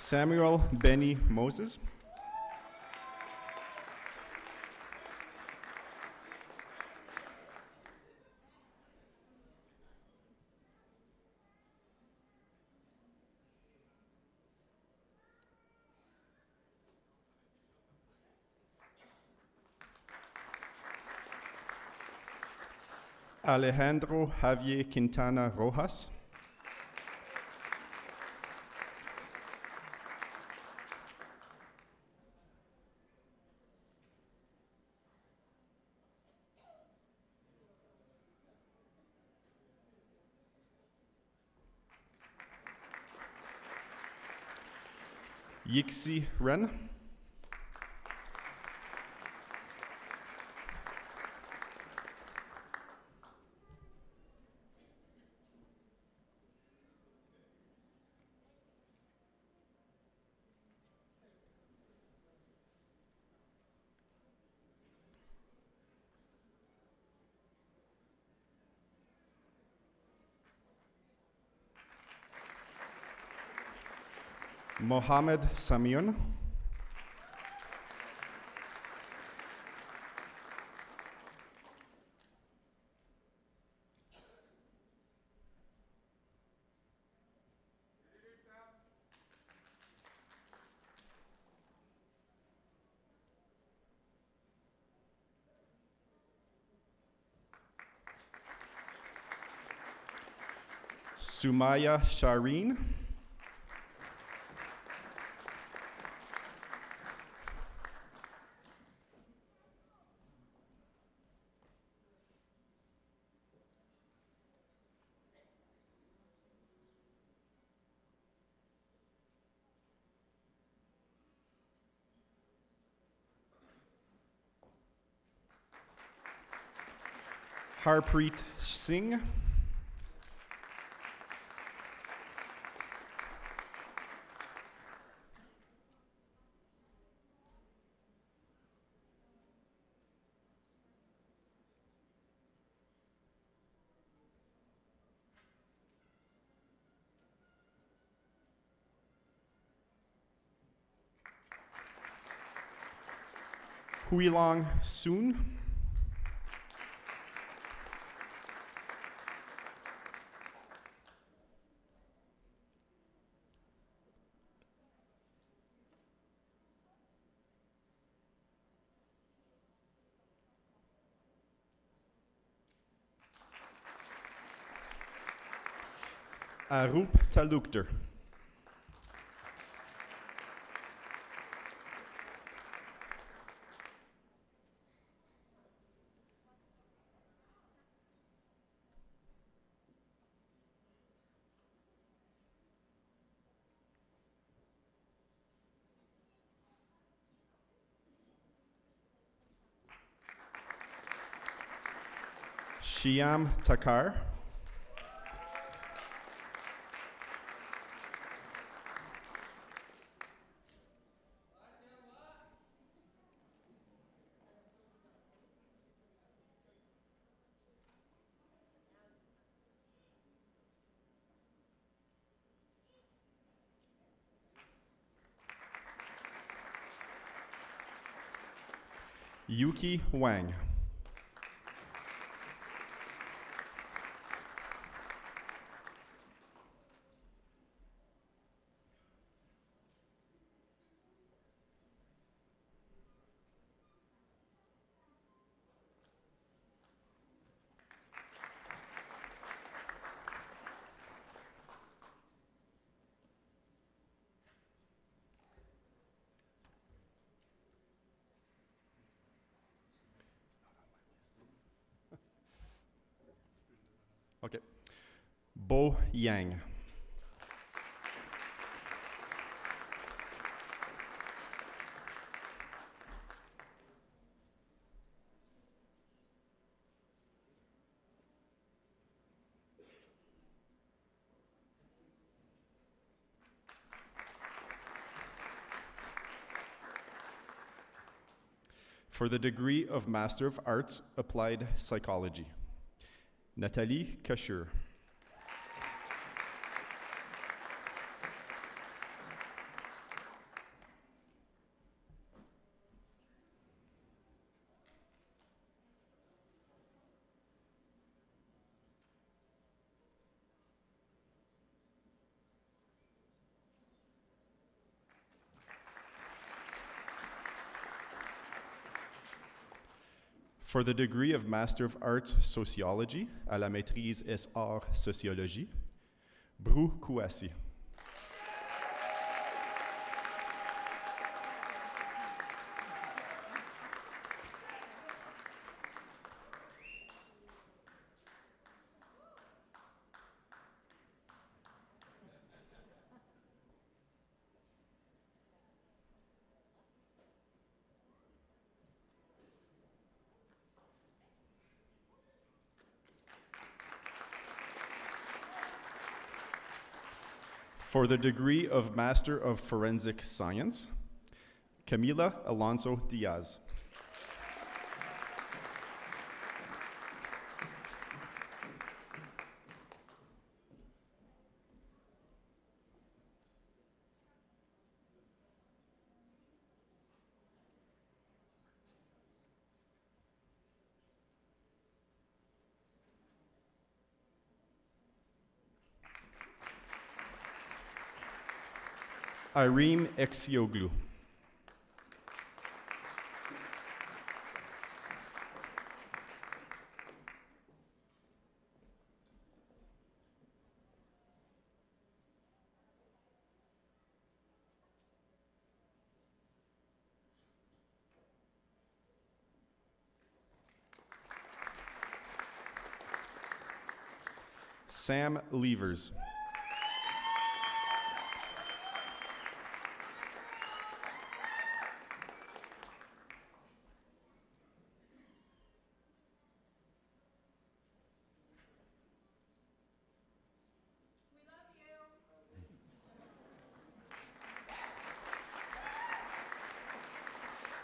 Samuel Benny Moses. Alejandro Javier Quintana Rojas. Yixi Ren. Mohammed Samion. Sumaya Shireen. Harpreet Singh. Huilong Soon. Arup Talukder. Shyam Takar. Yuki Wang. Okay. Bo Yang. For the degree of Master of Arts, Applied Psychology, Nathalie Kachur. For the degree of Master of Arts Sociology à la Maîtrise S.R. Sociologie, Bru Kouassi. For the degree of Master of Forensic Science, Camila Alonso Diaz. Irene Exioglu. Sam Levers.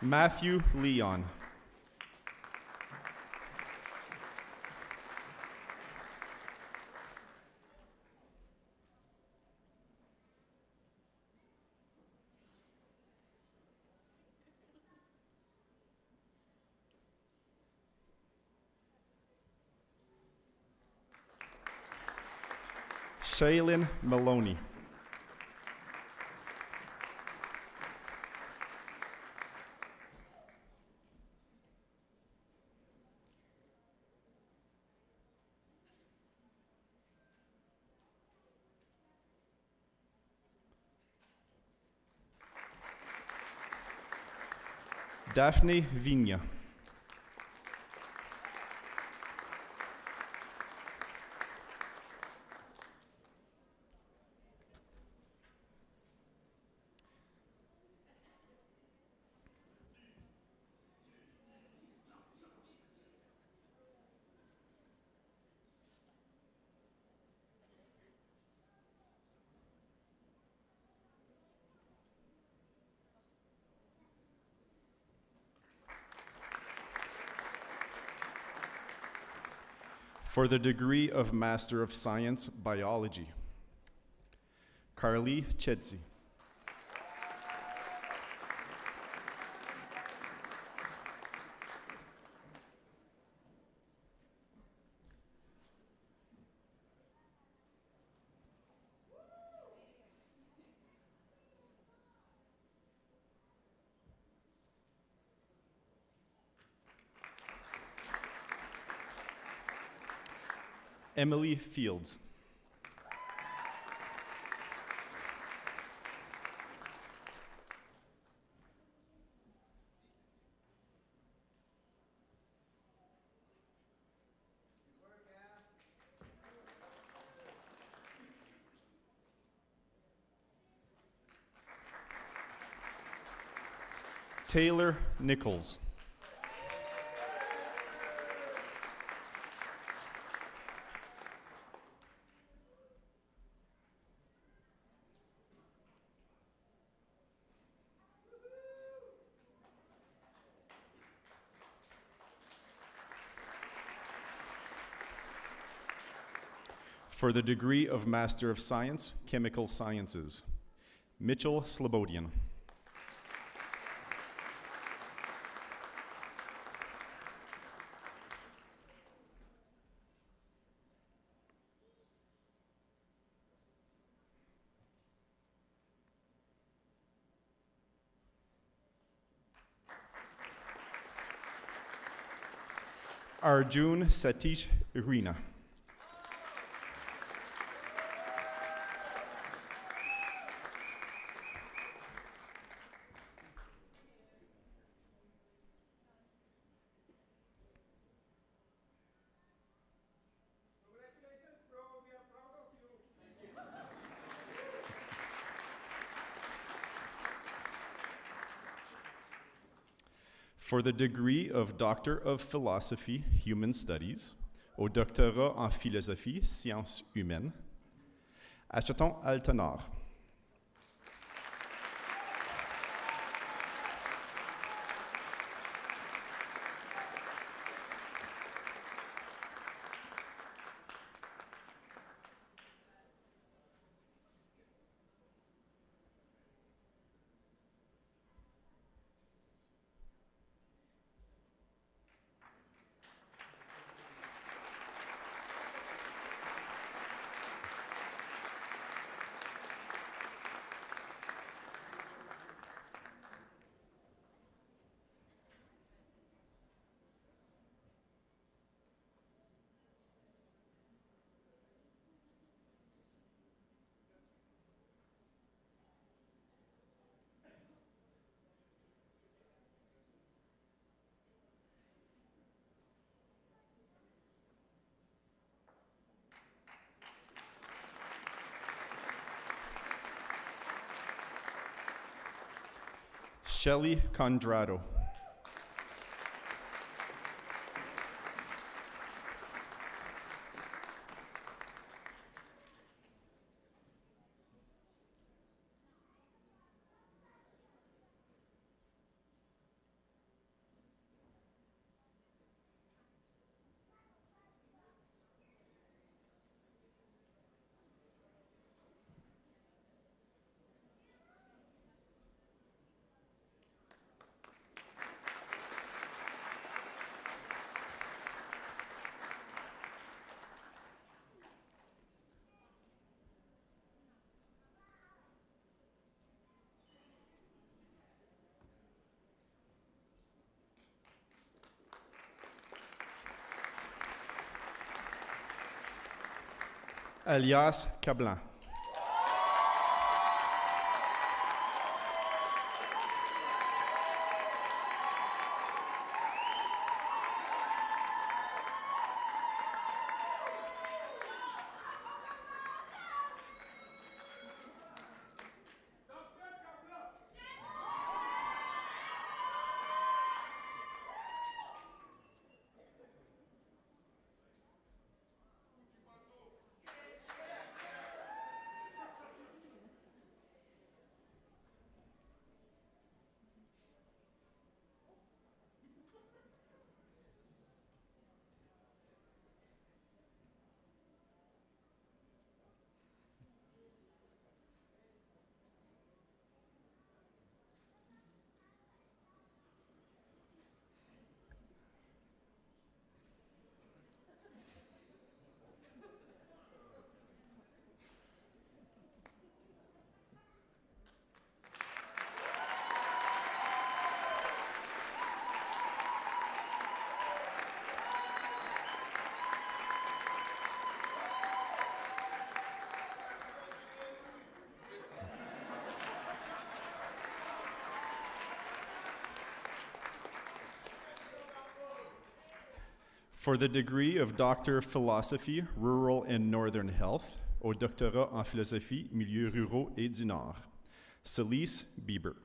Matthew Leon. Shaylin Maloney. Daphne Vigna. For the degree of Master of Science, Biology, Carly Chedzi. Emily Fields. Taylor Nichols. For the degree of Master of Science, Chemical Sciences, Mitchell Slobodian. Arjun Satish Rina. For the degree of Doctor of Philosophy, Human Studies, au Doctorat en Philosophie, Sciences Humaines, Acheton Altenar. Shelley Condrado. Elias Cablan. For the degree of Doctor of Philosophy, Rural and Northern Health, au Doctorat en Philosophie, Milieux Ruraux et du Nord, Celise Bieber.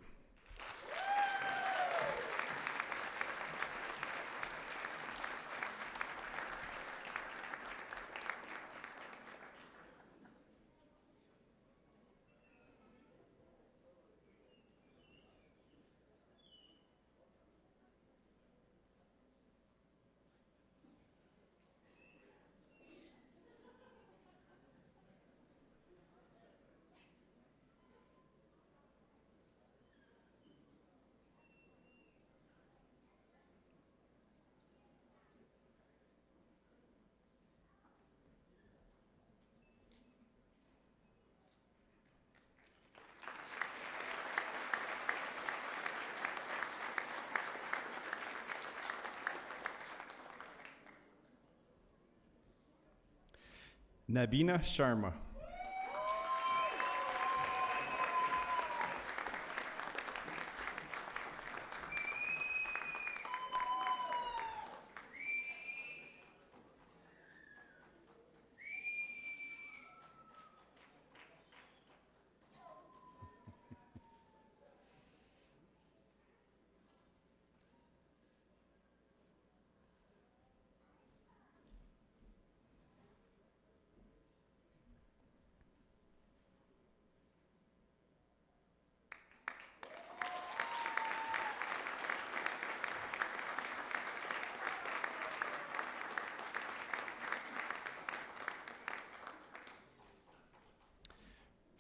Nabina Sharma.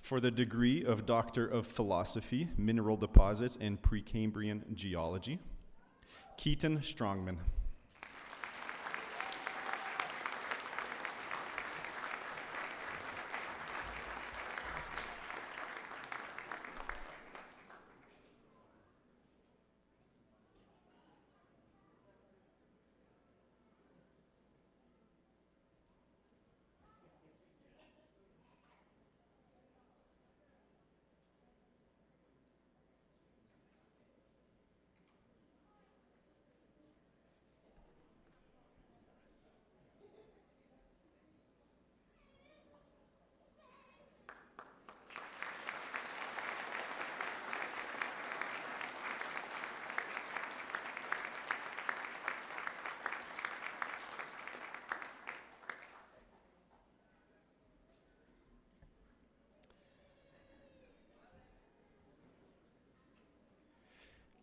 For the degree of Doctor of Philosophy, Mineral Deposits and Precambrian Geology, Keaton Strongman.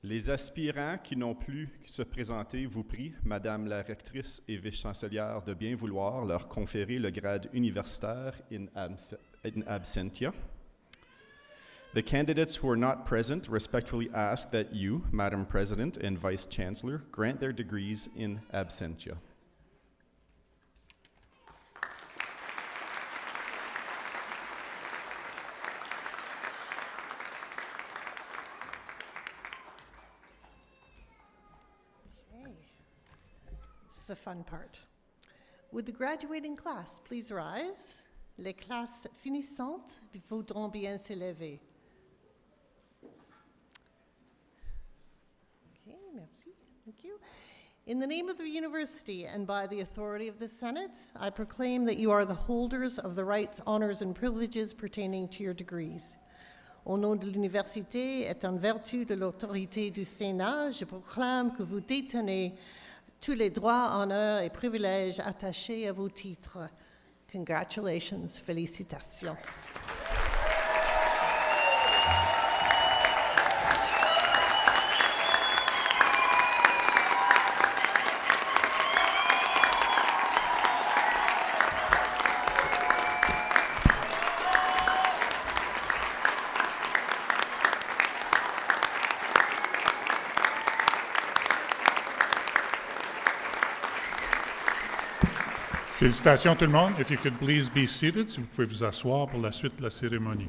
Les aspirants qui n'ont plus se présenter vous prient, Madame la rectrice et vice-chancelière, de bien vouloir leur conférer le grade universitaire in absentia. The candidates who are not present respectfully ask that you, Madam President and Vice Chancellor, grant their degrees in absentia. The fun part. Would the graduating class please rise Les classes finissantes voudront bien s'élever. Okay, merci. Thank you. In the name of the university and by the authority of the Senate, I proclaim that you are the holders of the rights, honors, and privileges pertaining to your degrees. Au nom de l'université et en vertu de l'autorité du Sénat, je proclame que vous détenez tous les droits, honneurs et privilèges attachés à vos titres. Congratulations, félicitations. Félicitations tout le monde. If you could please be seated, si vous pouvez vous asseoir pour la suite de la cérémonie.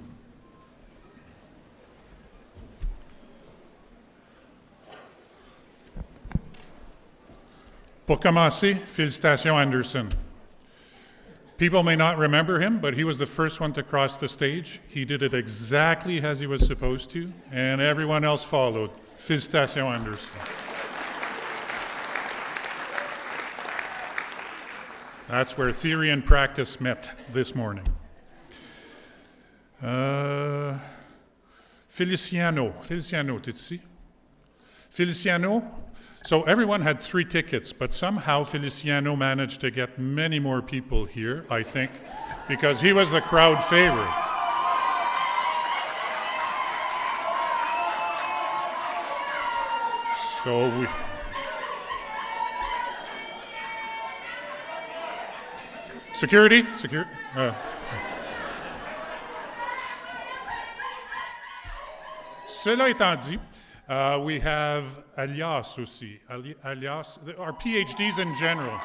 Pour commencer, félicitations Anderson. People may not remember him, but he was the first one to cross the stage. He did it exactly as he was supposed to, and everyone else followed. Félicitations Anderson. That's where theory and practice met this morning. Feliciano, t'es ici? Feliciano, so everyone had 3 tickets, but somehow Feliciano managed to get many more people here, I think, because he was the crowd favorite. So we... Security? Cela étant dit, we have alias aussi. Alias, our PhDs in general.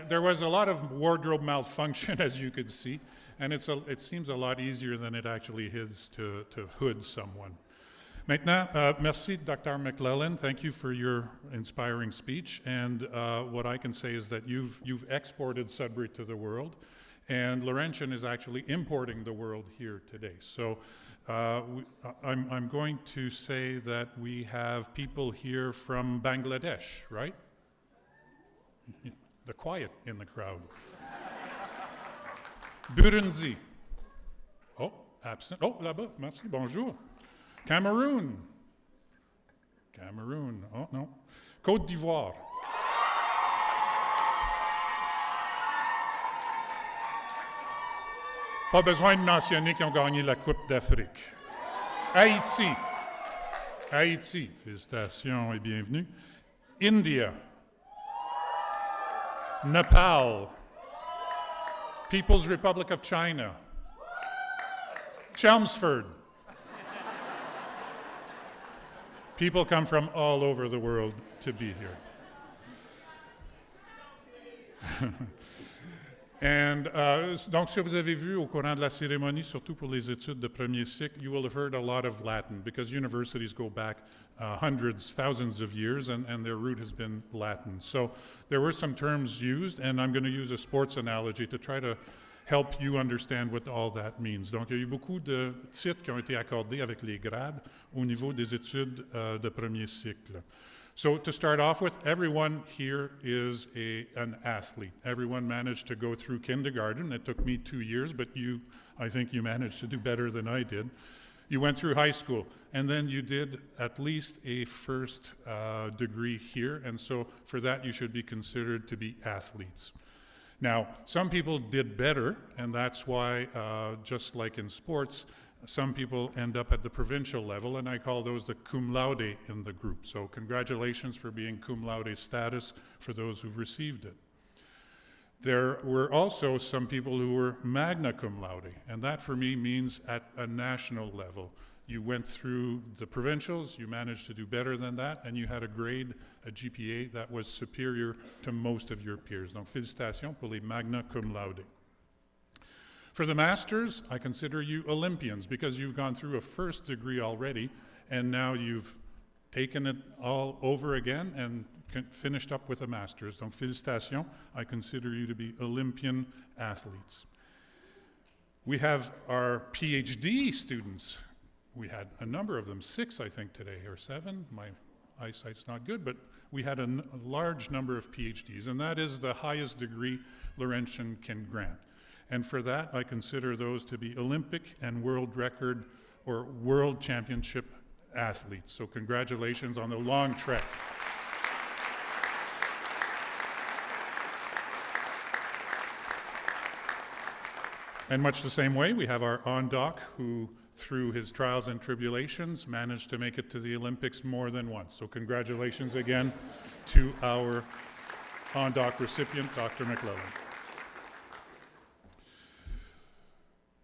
There was a lot of wardrobe malfunction, as you could see, and it seems a lot easier than it actually is to hood someone. Maintenant, merci, Dr. McClellan. Thank you for your inspiring speech. And what I can say is that you've exported Sudbury to the world, and Laurentian is actually importing the world here today. So I'm going to say that we have people here from Bangladesh, right? The quiet in the crowd. Burundi. Oh, absent. Oh, là-bas, merci, bonjour. Cameroon. Oh non. Côte d'Ivoire. Pas besoin de mentionner qu'ils ont gagné la Coupe d'Afrique. Haïti. Félicitations et bienvenue. India. Nepal. People's Republic of China. Chelmsford. People come from all over the world to be here. Donc, si vous avez vu au courant de la cérémonie, surtout pour les études de premier cycle, you will have heard a lot of Latin because universities go back hundreds, thousands of years, and their root has been Latin. So there were some terms used, and I'm going to use a sports analogy to try to help you understand what all that means. Donc, il y a eu beaucoup de titres qui ont été accordés avec les grades au niveau des études de premier cycle. So to start off with, everyone here is an athlete. Everyone managed to go through kindergarten. It took me 2 years, but I think you managed to do better than I did. You went through high school, and then you did at least a first degree here, and so for that you should be considered to be athletes. Now, some people did better, and that's why, just like in sports, some people end up at the provincial level, and I call those the cum laude in the group. So congratulations for being cum laude status for those who've received it. There were also some people who were magna cum laude, and that for me means at a national level. You went through the provincials, you managed to do better than that, and you had a grade, a GPA, that was superior to most of your peers. Donc, félicitations pour les magna cum laude. For the masters, I consider you Olympians because you've gone through a first degree already, and now you've taken it all over again and finished up with a master's. Donc, félicitations. I consider you to be Olympian athletes. We have our PhD students. We had a number of them, 6, I think, today, or 7. My eyesight's not good, but we had a large number of PhDs, and that is the highest degree Laurentian can grant. And for that, I consider those to be Olympic and world record or world championship athletes. So congratulations on the long trek. And much the same way, we have our on-doc who, through his trials and tribulations, managed to make it to the Olympics more than once. So congratulations again to our on-doc recipient, Dr. McLellan.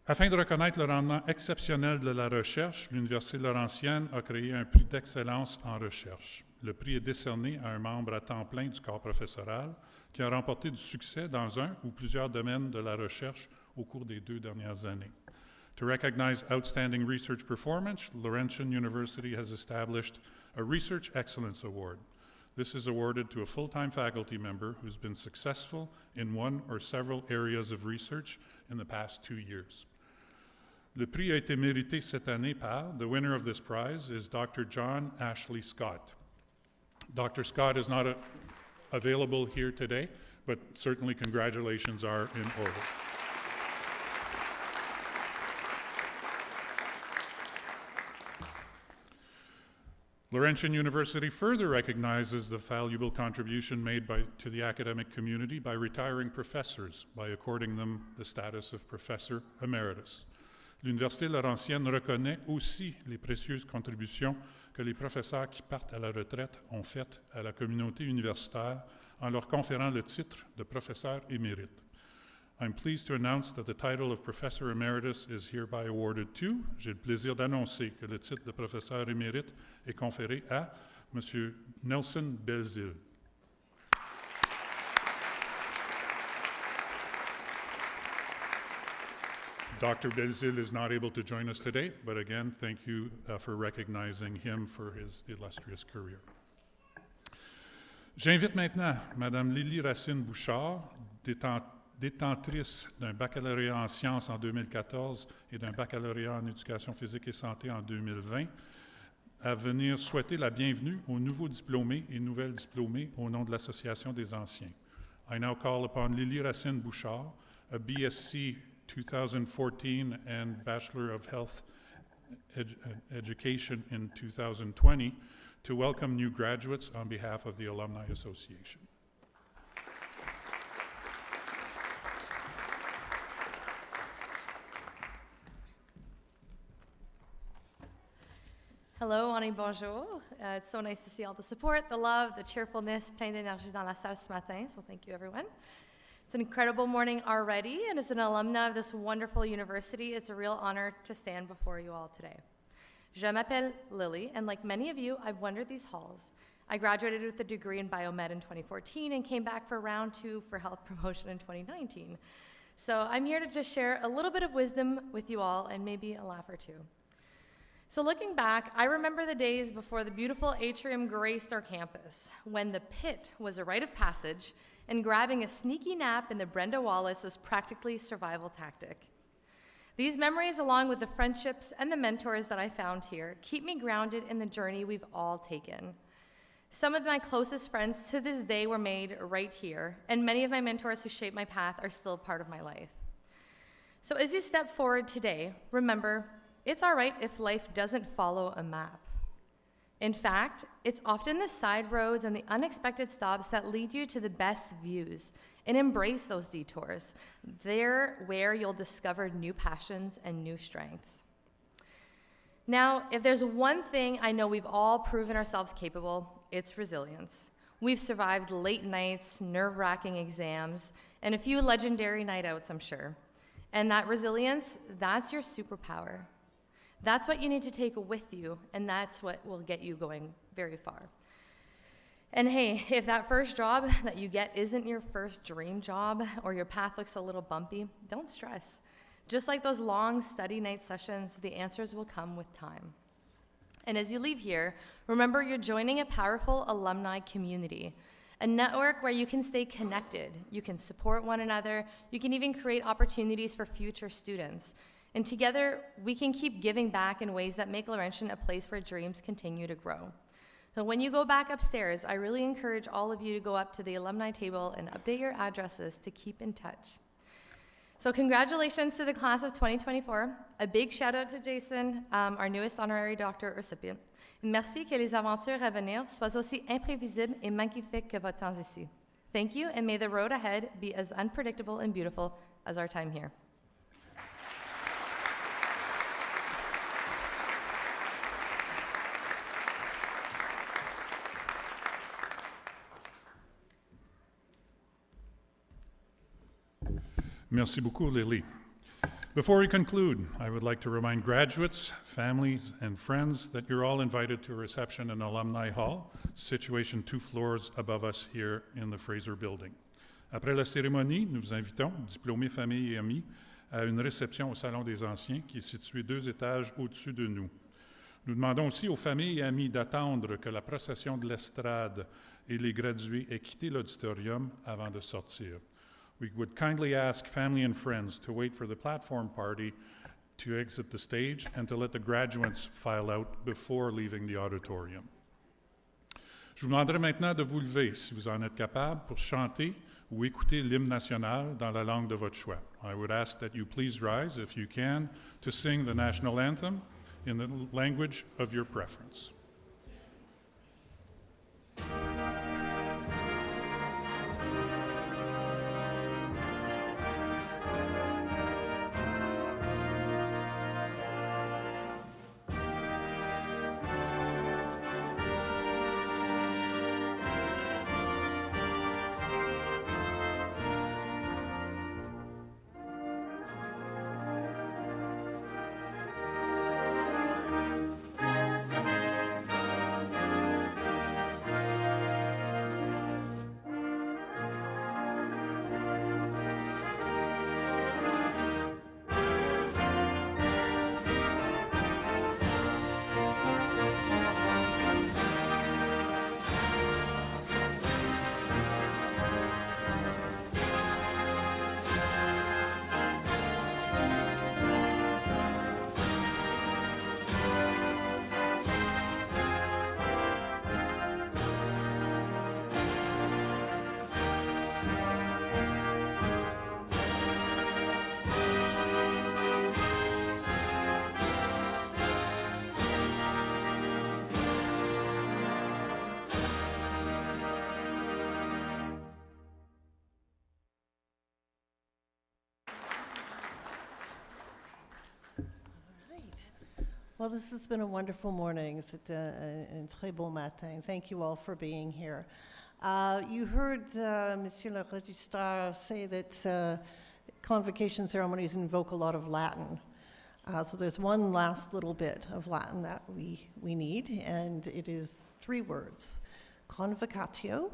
Afin de reconnaître le rendement exceptionnel de la recherche, l'Université Laurentienne a créé un prix d'excellence en recherche. Le prix est décerné à un membre à temps plein du corps professoral qui a remporté du succès dans un ou plusieurs domaines de la recherche au cours des 2 dernières années. To recognize outstanding research performance, Laurentian University has established a Research Excellence Award. This is awarded to a full-time faculty member who's been successful in one or several areas of research in the past 2 years. Le prix a été mérité cette année par, the winner of this prize is Dr. John Ashley Scott. Dr. Scott is not available here today, but certainly congratulations are in order. Laurentian University further recognizes the valuable contribution made to the academic community by retiring professors, by according them the status of Professor Emeritus. L'Université Laurentienne reconnaît aussi les précieuses contributions que les professeurs qui partent à la retraite ont faites à la communauté universitaire en leur conférant le titre de professeur émérite. I'm pleased to announce that the title of Professor Emeritus is hereby awarded to. J'ai le plaisir d'annoncer que le titre de professeur émérite est conféré à M. Nelson Belzile. Dr. Belzile is not able to join us today, but again, thank you for recognizing him for his illustrious career. J'invite maintenant Mme Lily Racine-Bouchard, détentrice d'un baccalauréat en sciences en 2014 et d'un baccalauréat en éducation physique et santé en 2020, à venir souhaiter la bienvenue aux nouveaux diplômés et nouvelles diplômées au nom de l'Association des anciens. I now call upon Lily Racine-Bouchard, a BSc 2014 and Bachelor of Health Education in 2020, to welcome new graduates on behalf of the Alumni Association. Hello, Annie, bonjour. It's so nice to see all the support, the love, the cheerfulness, plein d'énergie dans la salle ce matin, so thank you, everyone. It's an incredible morning already, and as an alumna of this wonderful university, it's a real honor to stand before you all today. Je m'appelle Lily, and like many of you, I've wandered these halls. I graduated with a degree in biomed in 2014 and came back for round 2 for health promotion in 2019. So I'm here to just share a little bit of wisdom with you all and maybe a laugh or two. So looking back, I remember the days before the beautiful atrium graced our campus, when the pit was a rite of passage and grabbing a sneaky nap in the Brenda Wallace was practically a survival tactic. These memories, along with the friendships and the mentors that I found here, keep me grounded in the journey we've all taken. Some of my closest friends to this day were made right here, and many of my mentors who shaped my path are still part of my life. So as you step forward today, remember, it's all right if life doesn't follow a map. In fact, it's often the side roads and the unexpected stops that lead you to the best views, and embrace those detours. They're where you'll discover new passions and new strengths. Now, if there's one thing I know we've all proven ourselves capable, it's resilience. We've survived late nights, nerve-wracking exams, and a few legendary night outs, I'm sure. And that resilience, that's your superpower. That's what you need to take with you, and that's what will get you going very far. And hey, if that first job that you get isn't your first dream job, or your path looks a little bumpy, don't stress. Just like those long study night sessions, the answers will come with time. And as you leave here, remember you're joining a powerful alumni community, a network where you can stay connected, you can support one another, you can even create opportunities for future students. And together, we can keep giving back in ways that make Laurentian a place where dreams continue to grow. So when you go back upstairs, I really encourage all of you to go up to the alumni table and update your addresses to keep in touch. So congratulations to the class of 2024. A big shout out to Jason, our newest honorary doctorate recipient. Merci que les aventures à venir soient aussi imprévisibles et magnifiques que votre temps ici. Thank you, and may the road ahead be as unpredictable and beautiful as our time here. Merci beaucoup, Lily. Before we conclude, I would like to remind graduates, families, and friends that you're all invited to a reception in Alumni Hall, situation 2 floors above us here in the Fraser Building. Après la cérémonie, nous vous invitons, diplômés, familles et amis, à une réception au Salon des Anciens qui est situé 2 étages au-dessus de nous. Nous demandons aussi aux familles et amis d'attendre que la procession de l'estrade et les gradués aient quitté l'auditorium avant de sortir. We would kindly ask family and friends to wait for the platform party to exit the stage and to let the graduates file out before leaving the auditorium. Je vous demanderai maintenant de vous lever, si vous en êtes capable, pour chanter ou écouter l'hymne national dans la langue de votre choix. I would ask that you please rise, if you can, to sing the national anthem in the language of your preference. Well, this has been a wonderful morning. C'est un très bon matin. Thank you all for being here. You heard Monsieur le Registrar say that convocation ceremonies invoke a lot of Latin. So there's one last little bit of Latin that we need, and it is 3 words. Convocatio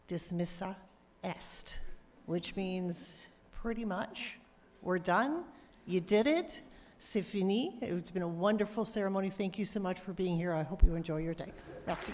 dismissa est, which means pretty much, we're done, you did it, c'est fini. It's been a wonderful ceremony. Thank you so much for being here. I hope you enjoy your day. Merci.